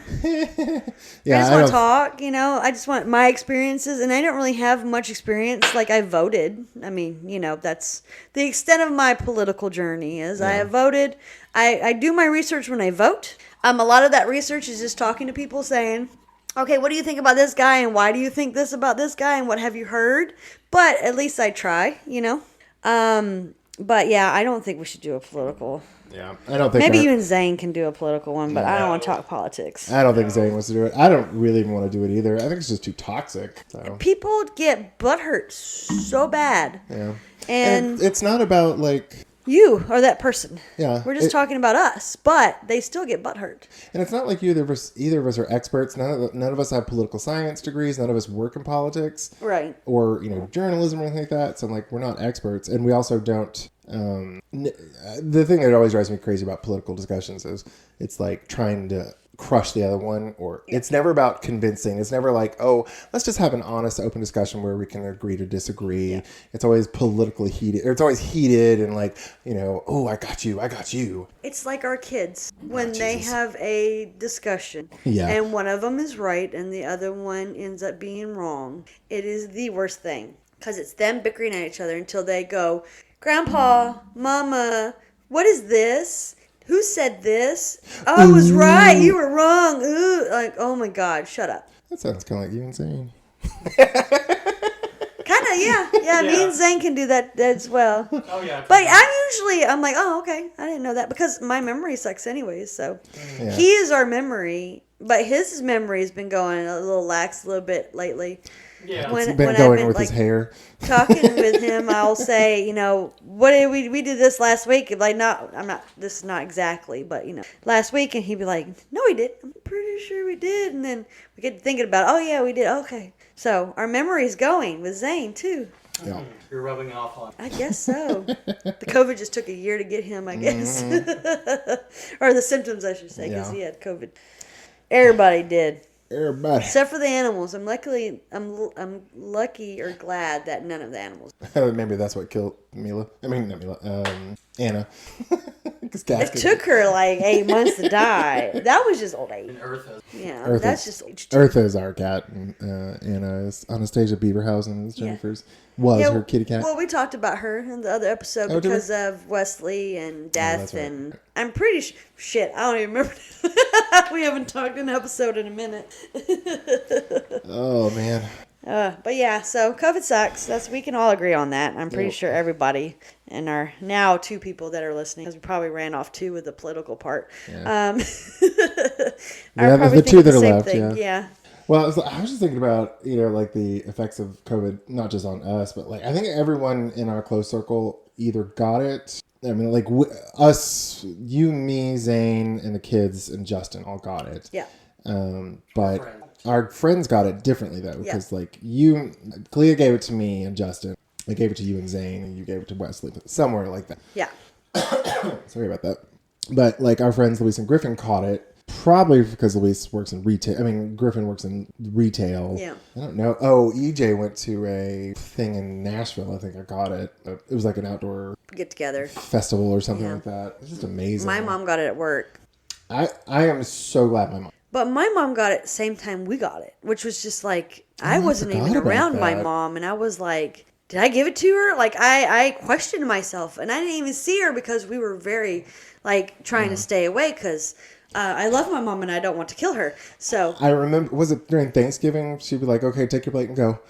Yeah, I just want to talk, I just want my experiences, and I don't really have much experience. Like, I voted. I mean, that's the extent of my political journey is I have voted. I do my research when I vote. A lot of that research is just talking to people saying, okay, what do you think about this guy, and why do you think this about this guy, and what have you heard? But at least I try, But yeah, I don't think we should do a political. Yeah, I don't think Maybe you and Zane can do a political one, but I don't want to talk politics. I don't think Zane wants to do it. I don't really even want to do it either. I think it's just too toxic. So. People get butthurt so bad. Yeah. And it's not about you are that person. Yeah. We're just talking about us, but they still get butthurt. And it's not like either of us are experts. None of us have political science degrees. None of us work in politics. Right. Or, journalism or anything like that. So, we're not experts. And we also don't... the thing that always drives me crazy about political discussions is it's like trying to crush the other one, or it's never about convincing. It's never like, oh, let's just have an honest, open discussion where we can agree to disagree. Yeah. It's always politically heated, or it's always heated and oh, I got you. It's like our kids when they have a discussion, yeah, and one of them is right and the other one ends up being wrong. It is the worst thing because it's them bickering at each other until they go, Grandpa, Mama, what is this? Who said this? Oh, I was right. You were wrong. Ooh. Like, oh my God, shut up. That sounds kind of like you and Zane. Kind of, yeah. Yeah, me and Zane can do that as well. Oh, yeah. But I'm like, oh, okay. I didn't know that because my memory sucks anyways. So he is our memory, but his memory has been going a little lax a little bit lately. Yeah. It's been going with his hair. Talking with him, I'll say, what did we did this last week? This is not exactly, but last week, and he'd be like, no, we did. I'm pretty sure we did. And then we get thinking about, oh yeah, we did. Okay, so our memory's going with Zane too. Yeah. You're rubbing off on. I guess so. The COVID just took a year to get him, I guess, or the symptoms, I should say, because he had COVID. Everybody did. Everybody. Except for the animals. I'm lucky or glad that none of the animals. Maybe that's what killed Mila. I mean, not Mila. Anna. It took her like 8 months to die. That was just old age. And Eartha. Yeah, that's just age too. Eartha's our cat, and Anna is Anastasia Beaverhausen is Jennifer's. Was her kitty cat. Well, we talked about her in the other episode because of Wesley and death, right. and I'm pretty shit. I don't even remember. We haven't talked an episode in a minute. Oh man. But yeah, so COVID sucks. We can all agree on that. I'm pretty sure everybody and our now 2 people that are listening, because we probably ran off 2 with the political part. Yeah. Are probably the 2 that thinking are same left. thing. Yeah. Well, I was just thinking about, like the effects of COVID, not just on us, but like I think everyone in our close circle either got it. I mean, like us, you, me, Zane, and the kids, and Justin all got it. Yeah. But our friends got it differently though, because like Clea gave it to me and Justin. I gave it to you and Zane, and you gave it to Wesley, somewhere like that. Yeah. Sorry about that. But like our friends Luis and Griffin caught it. Probably because Luis works in retail. I mean, Griffin works in retail. Yeah. I don't know. Oh, EJ went to a thing in Nashville. I think I got it. It was like an outdoor Get together festival or something like that. It's just amazing. My mom got it at work. I am so glad my mom. But my mom got it the same time we got it, which was just like, I wasn't even forgot about around my that. mom. And I was like, did I give it to her? Like, I questioned myself. And I didn't even see her because we were very, like, trying to stay away because I love my mom and I don't want to kill her. So I remember, was it during Thanksgiving? She'd be like, okay, take your plate and go.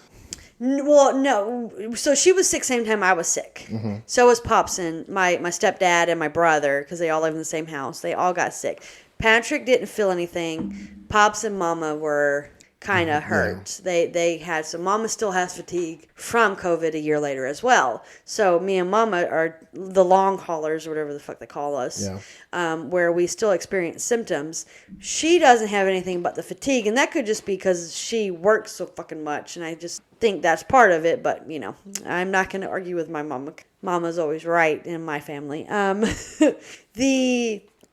Well, no. So she was sick same time I was sick. Mm-hmm. So was Pops and my stepdad and my brother, because they all live in the same house. They all got sick. Patrick didn't feel anything. Pops and Mama were kind of hurt. Yeah. They had, so Mama still has fatigue from COVID a year later as well. So me and Mama are the long haulers, or whatever the fuck they call us, where we still experience symptoms. She doesn't have anything but the fatigue, and that could just be because she works so fucking much, and I just think that's part of it. But I'm not going to argue with my mama. Mama's always right in my family.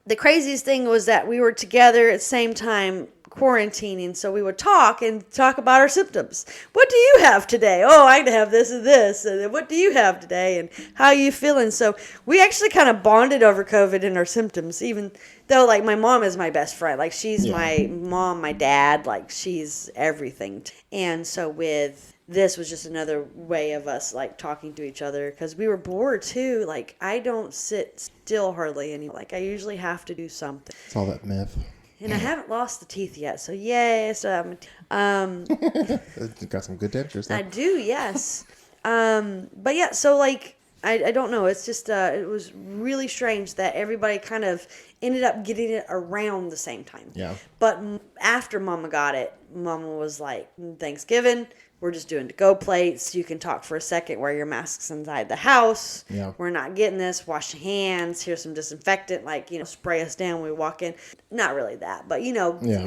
The craziest thing was that we were together at the same time quarantining, so we would talk about our symptoms. What do you have today? Oh, I have this and this. And what do you have today? And how are you feeling? So we actually kind of bonded over COVID and our symptoms, even though like my mom is my best friend. Like she's my mom, my dad, like she's everything. And so with this was just another way of us like talking to each other, because we were bored too. Like I don't sit still hardly anymore. Like I usually have to do something. It's all that myth. And I haven't lost the teeth yet, so yay! So You got some good dentures. I do, yes. But yeah, so like I don't know. It's just it was really strange that everybody kind of ended up getting it around the same time. Yeah. But after Mama got it, Mama was like, Thanksgiving, we're just doing to-go plates. You can talk for a second, wear your masks inside the house. Yeah. We're not getting this. Wash your hands. Here's some disinfectant. Like, spray us down when we walk in. Not really that, but,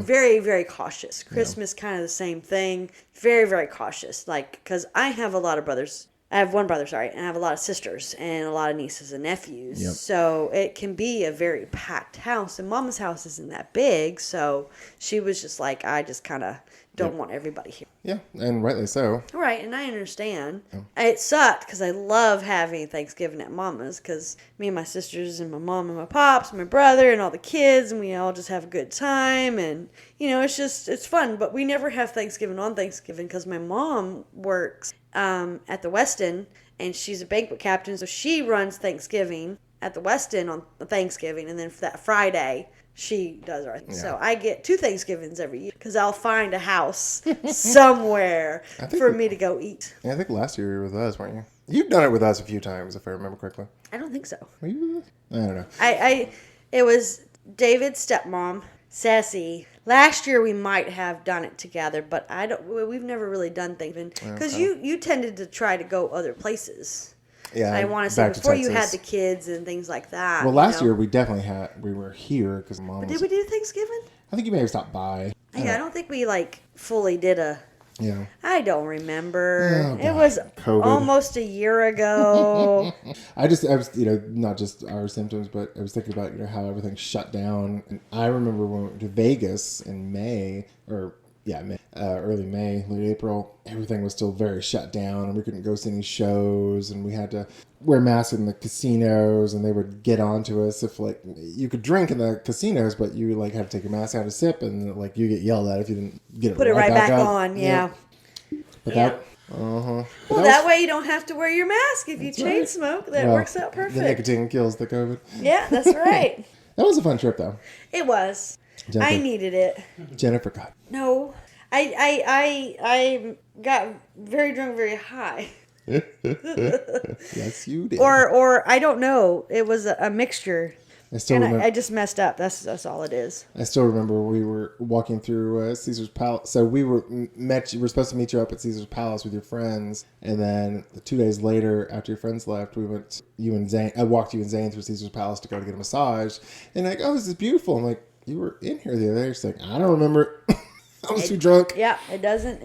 very, very cautious. Christmas, kind of the same thing. Very, very cautious. Like, because I have a lot of brothers. I have one brother, and I have a lot of sisters and a lot of nieces and nephews. Yep. So it can be a very packed house, and Mama's house isn't that big. So she was just like, I just kind of don't want everybody here. Yeah, and rightly so. Right, and I understand. It sucked because I love having Thanksgiving at Mama's, because me and my sisters and my mom and my pops and my brother and all the kids, and we all just have a good time, and it's fun. But we never have Thanksgiving on Thanksgiving because my mom works at the Westin, and she's a banquet captain, so she runs Thanksgiving at the Westin on Thanksgiving, and then for that Friday she does our So I get 2 Thanksgivings every year because I'll find a house somewhere for me to go eat. Yeah, I think last year you were with us, weren't you? You've done it with us a few times, if I remember correctly. I don't think so. Were you with us? I don't know. It was David's stepmom, Sassy. Last year we might have done it together, but we've never really done things because you tended to try to go other places. Yeah, I want to say before you had the kids and things like that. Well, last year we definitely we were here because Mom. But did we do Thanksgiving? I think you may have stopped by. I don't think we fully did a. Yeah. I don't remember. Oh, it was COVID. Almost a year ago. I was, not just our symptoms, but I was thinking about, how everything shut down. And I remember when we went to Vegas in May, or early May, late April, everything was still very shut down, and we couldn't go see any shows, and we had to wear masks in the casinos, and they would get on to us if like you could drink in the casinos, but you like had to take your mask out to sip, and like you get yelled at if you didn't get it Put it right back up. on, yeah. But Yeah. that, uh-huh. Well, that way you don't have to wear your mask if you chain right. smoke. That works out perfect. The nicotine kills the COVID. Yeah, that's right. That was a fun trip, though. It was. Jennifer. I needed it. Jennifer got. No, I got very drunk, very high. Yes, you did. Or I don't know. It was a mixture. I still And remember. I just messed up. That's all it is. I still remember we were walking through Caesar's Palace. So we were supposed to meet you up at Caesar's Palace with your friends, and then 2 days later, after your friends left, we went. You and Zane. I walked you and Zane through Caesar's Palace to go to get a massage, and like, oh, this is beautiful. I'm like, you were in here the other day. She's like, I don't remember. I was too drunk. Yeah, it doesn't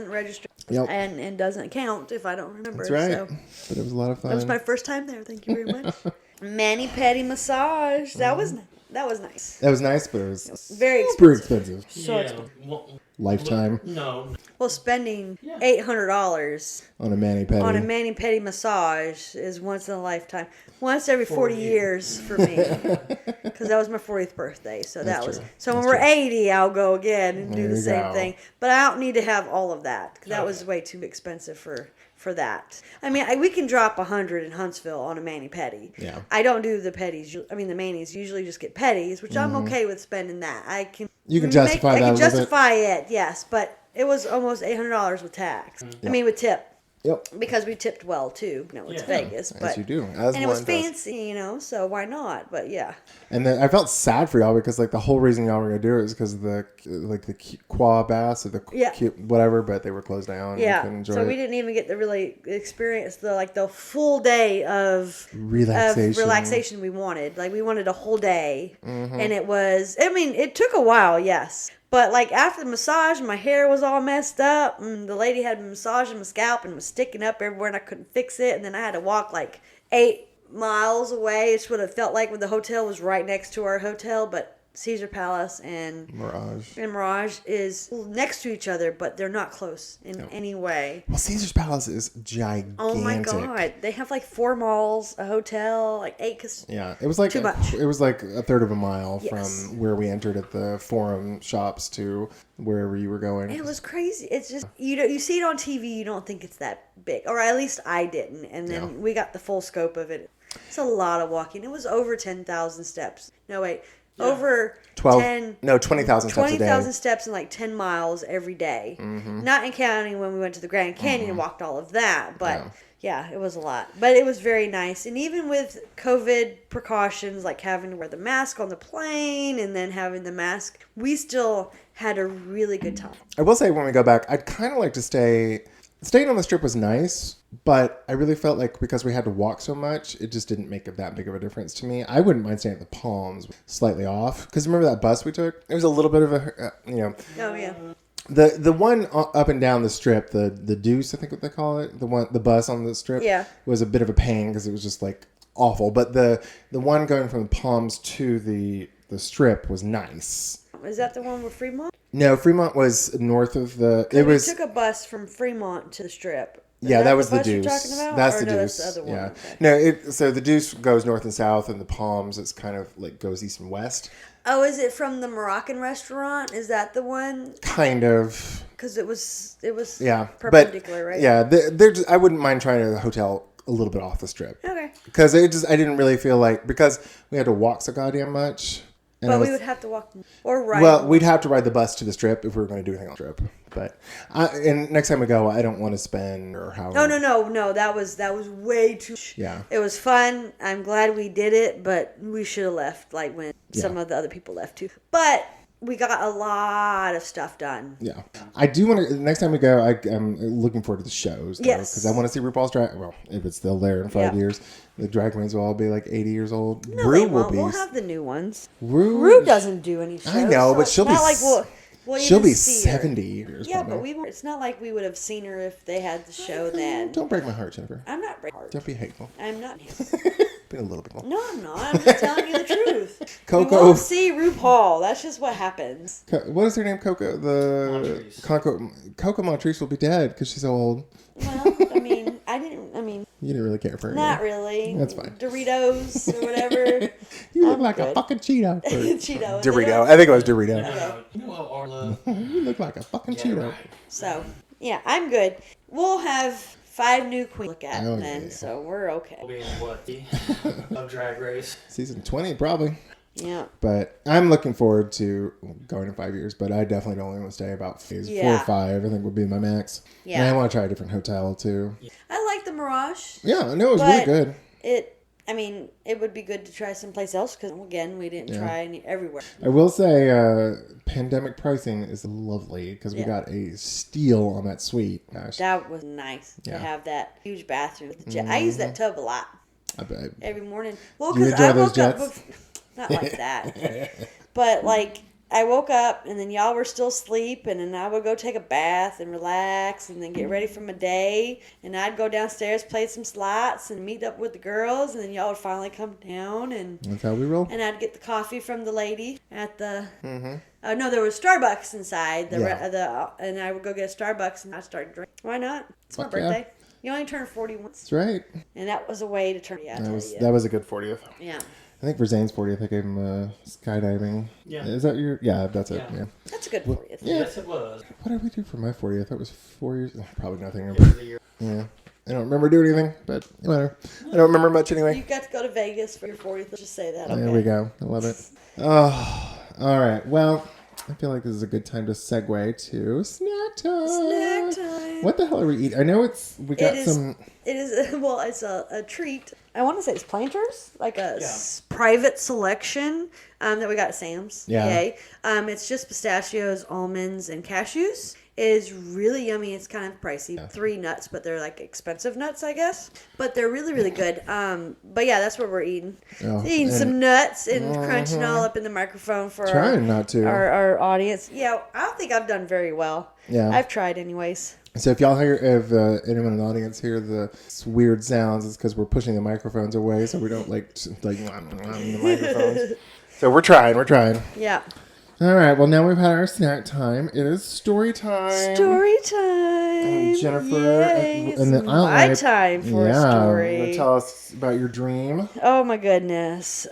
register. Yep. And doesn't count if I don't remember. That's right. So. But it was a lot of fun. That was my first time there. Thank you very much. Mani-pedi massage. That was nice. That was nice, but it was Very super expensive. expensive. So Yeah. expensive. Well, Lifetime no. Well, spending Yeah. $800 on a mani-pedi. on a mani-pedi massage is once in a lifetime. Once every 40 years for me. Because that was my 40th birthday. So That's that was. true. So when That's we're true. 80, I'll go again and do There the you same go. thing. But I don't need to have all of that. Because that Okay. was way too expensive for that. I mean, we can drop 100 in Huntsville on a mani-pedi. Yeah. I don't do the pedis. I mean, the manis usually just get pedis, which I'm okay with spending that. I can. You can justify I that can a little bit. justify it, yes, but it was almost $800 with tax. I mean, with tip. Yep. Because we tipped well too. No, it's Yeah. Vegas, As but you do. As and it was one does. fancy, so why not? But yeah, And then I felt sad for y'all because like the whole reason y'all were gonna do it is because of the Qua Bass or the Yeah. whatever, but they were closed down. And yeah. couldn't enjoy So it. we didn't even get to really experience the full day of Relaxation. we wanted. Like we wanted a whole day, Mm-hmm. and it was. I mean, it took a while, yes. But like after the massage, my hair was all messed up, and the lady had massaging my scalp and was sticking up everywhere, and I couldn't fix it. And then I had to walk like 8 miles away. It's what it felt like when the hotel was right next to our hotel, but Caesar Palace and Mirage is next to each other, but they're not close in any way. Well, Caesar's Palace is gigantic. Oh my god, they have like 4 malls, a hotel, like 8. Yeah, it was like Too much. It was like a third of a mile Yes. from where we entered at the Forum shops to wherever you were going. It was crazy. It's just you see it on TV, you don't think it's that big, or at least I didn't. And then Yeah. we got the full scope of it. It's a lot of walking. It was over 10,000 steps. No wait, over 20,000 steps a day. 20,000 steps in like 10 miles every day. Not in counting when we went to the Grand Canyon and walked all of that, but yeah, it was a lot. But it was very nice. And even with COVID precautions, like having to wear the mask on the plane and then having the mask, we still had a really good time. I will say when we go back, I'd kind of like to stay. Staying on the strip was nice, but I really felt like because we had to walk so much, it just didn't make that big of a difference to me. I wouldn't mind staying at the Palms, slightly off. Because remember that bus we took? It was a little bit of a, Oh, yeah. the one up and down the strip, the Deuce, I think what they call it, the bus on the strip, Yeah. was a bit of a pain because it was just like awful. But the one going from the Palms to the strip was nice. Is that the one with Fremont? No, Fremont was north of the. It We was. took a bus from Fremont to the Strip. Is Yeah, that was the bus you're Deuce. talking about? That's Or the no, Deuce. That's the other one. Yeah. Okay. No, so the Deuce goes north and south, and the Palms it's kind of like goes east and west. Oh, is it from the Moroccan restaurant? Is that the one? Kind of. Because it was Yeah. perpendicular, but, right? Yeah, they're just, I wouldn't mind trying a hotel a little bit off the strip. Okay. Because I didn't really feel like, because we had to walk so goddamn much. And But I was, we would have to walk or ride. well, we'd have to ride the bus to the strip if we were going to do anything on the strip. But and next time we go, I don't want to spend or how. No. That was way too. Yeah. It was fun. I'm glad we did it, but we should have left like when some of the other people left too. But we got a lot of stuff done. Yeah, I do want to. Next time we go, I'm looking forward to the shows. Yes. because I want to see RuPaul's Drag. Well, if it's still there in 5 Yeah. years, the drag queens will all be like 80 years old. No, Rue they will won't. be. We'll have the new ones. Rue doesn't do any shows. I know, so but it's she'll be not like we'll she'll even be see her. 70 years. Yeah, probably. but we won't. It's not like we would have seen her if they had the show then. Don't break my heart, Jennifer. I'm not breaking heart. Don't be hateful. I'm not. Be a little bit more. No, I'm not. I'm just telling you the truth. Coco. You won't see RuPaul. That's just what happens. What is her name? Coco. Coco Montrese will be dead because she's so old. Well, You didn't really care for her. not either. really. That's fine. Doritos or whatever. You look I'm like a good. fucking Cheeto. Cheeto. Dorito. I think it was Dorito. You know what, Orla? You look like a fucking Yeah, Cheeto. right. So, yeah, I'm good. We'll have 5 new queens to look at Oh, then, yeah. so we're okay. We'll be in what, the of Drag Race? Season 20, probably. Yeah. But I'm looking forward to going in 5 years. But I definitely don't want to stay about phase 4 or 5. I think would be my max. Yeah. And I want to try a different hotel too. I like the Mirage. Yeah, no, it was really But- good. It would be good to try someplace else because, again, we didn't try everywhere. I will say, pandemic pricing is lovely because we Yeah. got a steal on that suite. Gosh, That was nice Yeah. to have that huge bathroom. With the jet. I use that tub a lot I bet. every morning. Well, You because enjoy I those woke up, jets? not like that, but like I woke up and then y'all were still asleep, and then I would go take a bath and relax, and then get ready for my day, and I'd go downstairs, play some slots, and meet up with the girls, and then y'all would finally come down, and That's how we roll. I'd get the coffee from the lady at the. No, there was Starbucks inside and I would go get a Starbucks and I'd start drinking. Why not? It's my Fuck yeah. birthday. You only turn 40 once, That's right. and that was a way to turn. Yeah, I tell you. That was a good 40th. Yeah, I think for Zane's 40th, I gave him skydiving. Yeah. Is that your? Yeah, that's it. Yeah. Yeah. that's a good 40th. Yeah. Yes, it was. What did we do for my 40th? That was 4 years. Probably nothing. It was the year. Yeah. I don't remember doing anything, but whatever. I don't remember much anyway. You got to go to Vegas for your 40th. Let's just say that. Okay. There we go. I love it. Oh, all right. Well, I feel like this is a good time to segue to snack time. Snack time. What the hell are we eating? I know we got It is- some. It is well. It's a treat. I want to say it's Planters, like a Yeah. private selection that we got at Sam's. Yeah. Yay. It's just pistachios, almonds, and cashews. It is really yummy. It's kind of pricey. 3 nuts, but they're like expensive nuts, I guess. But they're really, really good. But yeah, that's what we're eating. Oh, Eating and- some nuts and crunching all up in the microphone for Trying not to. our audience. Yeah, I don't think I've done very well. Yeah. I've tried anyways. So if y'all hear, if anyone in the audience hear the weird sounds, it's because we're pushing the microphones away so we don't like the microphones. So we're trying. Yeah. All right. Well, now we've had our snack time. It is story time. Story time. And Jennifer, Yay. and It's then my time for a story. Tell us about your dream. Oh my goodness.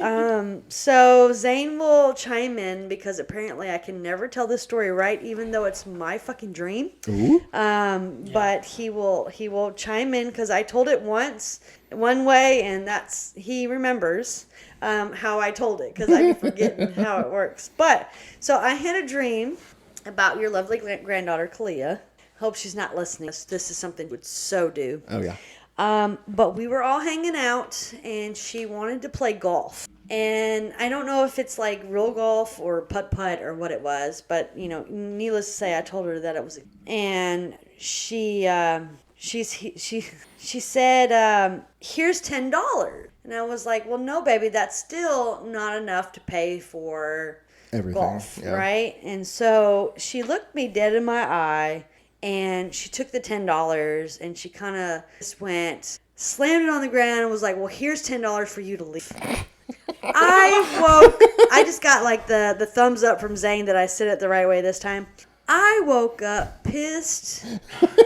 So Zane will chime in because apparently I can never tell this story right, even though it's my fucking dream. Ooh. But he will chime in because I told it once one way, and he remembers how I told it because I can forget how it works. But so I had a dream about your lovely granddaughter Kalia. Hope she's not listening. This is something she would so do. Oh yeah. But we were all hanging out, and she wanted to play golf. And I don't know if it's like real golf or putt-putt or what it was, but, needless to say, I told her that it was. And she said, here's $10. And I was like, well, no, baby, that's still not enough to pay for Everything. golf, Yeah. right? And so she looked me dead in my eye, and she took the $10 and she kind of just slammed it on the ground and was like, well, here's $10 for you to leave. I just got like the thumbs up from Zane that I said it the right way this time. I woke up pissed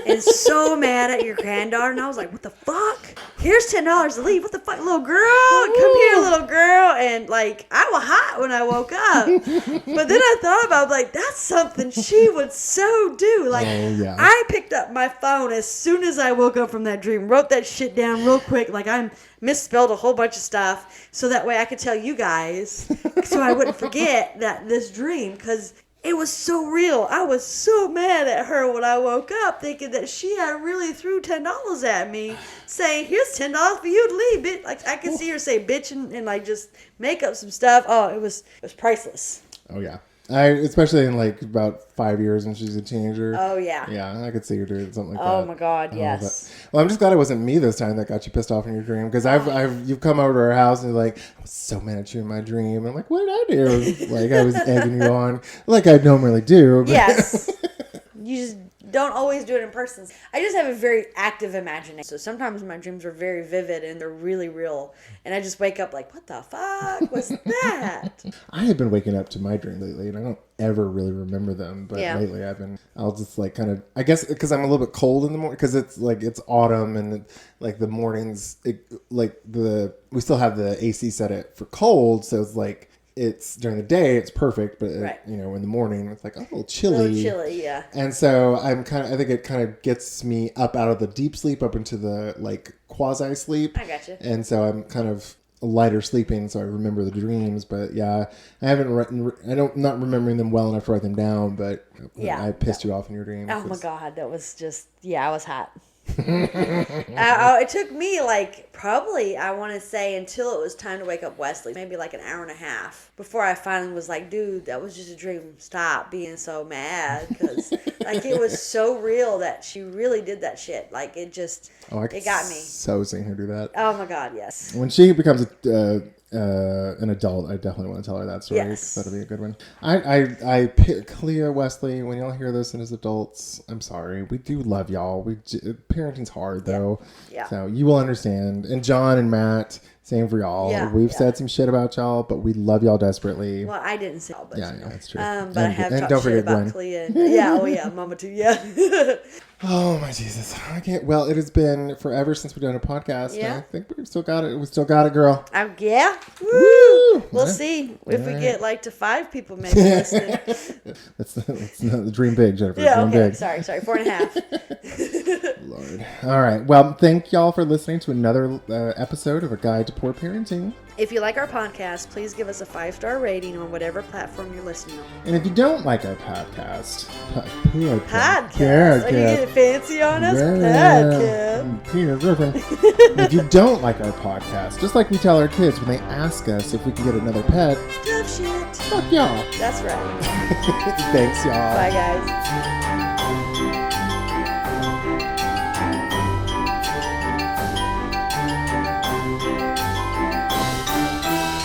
and so mad at your granddaughter, and I was like, what the fuck? Here's $10 to leave. What the fuck, little girl? Come here, little girl. And like, I was hot when I woke up. But then I thought about it, like, that's something she would so do. Like, Oh, yeah. I picked up my phone as soon as I woke up from that dream, wrote that shit down real quick. Like, I misspelled a whole bunch of stuff so that way I could tell you guys so I wouldn't forget this dream, because it was so real. I was so mad at her when I woke up, thinking that she had really threw $10 at me, saying, here's $10 for you to leave, bitch. Like, I could see her say bitch and like just make up some stuff. Oh, it was priceless. Oh yeah. Especially in like about 5 years when she's a teenager. Oh, yeah. Yeah, I could see her doing something like that. Oh, my God, I love yes. that. Well, I'm just glad it wasn't me this time that got you pissed off in your dream, because you've come over to our house and you're like, I was so mad at you in my dream. I'm like, what did I do? Like, I was egging you on like I normally do. But Yes. you just don't always do it in person. I just have a very active imagination. So sometimes my dreams are very vivid and they're really real. And I just wake up like, what the fuck was that? I have been waking up to my dream lately, and I don't ever really remember them. But Yeah. lately, I'll just like kind of, I guess, because I'm a little bit cold in the morning, because it's like it's autumn, and like the mornings, we still have the AC set it for cold, so it's like it's during the day it's perfect, but Right. in the morning it's like a little A chilly. little chilly, yeah. And so I think it kind of gets me up out of the deep sleep up into the like quasi sleep. I gotcha. And so I'm kind of lighter sleeping, so I remember the dreams. But yeah, I haven't not remembering them well enough to write them down. But Yeah. I pissed you off in your dreams. Oh my God, that was just, I was hot. It took me like probably, I want to say, until it was time to wake up Wesley, maybe like an hour and a half before I finally was like, dude, that was just a dream. Stop being so mad, because like it was so real that she really did that shit. Like it just, it got me. So seeing her do that. Oh my God, yes. When she becomes an adult, I definitely want to tell her that story. 'Cause Yes. that'll be a good one. Clea, Wesley, when y'all hear this and as adults, I'm sorry. We do love y'all. Parenting's hard though. Yeah. So you will understand. And John and Matt, same for y'all. Yeah, We've yeah. said some shit about y'all, but we love y'all desperately. Well, I didn't say all, but Yeah, that's true. but I have and talked don't shit forget about Gwen. Clea. Yeah, oh yeah, Mama too. Yeah. Oh my Jesus! I can't. Well, it has been forever since we've done a podcast. Yeah. And I think we've still got it. We still got it, girl. Yeah. Woo! Woo! We'll Yeah. see if we Yeah. get like to 5 people maybe listening. Let's not dream big, Jennifer. Yeah, Dream okay. big. Sorry, 4.5. Lord. All right. Well, thank y'all for listening to another episode of A Guide to Poor Parenting. If you like our podcast, please give us a 5-star rating on whatever platform you're listening on. And if you don't like our podcast, Podcast. Are you getting fancy on us? Podcast. Peter Griffin. If you don't like our podcast, just like we tell our kids when they ask us if we can get another pet, Tough shit. fuck y'all. That's right. Thanks, y'all. Bye, guys.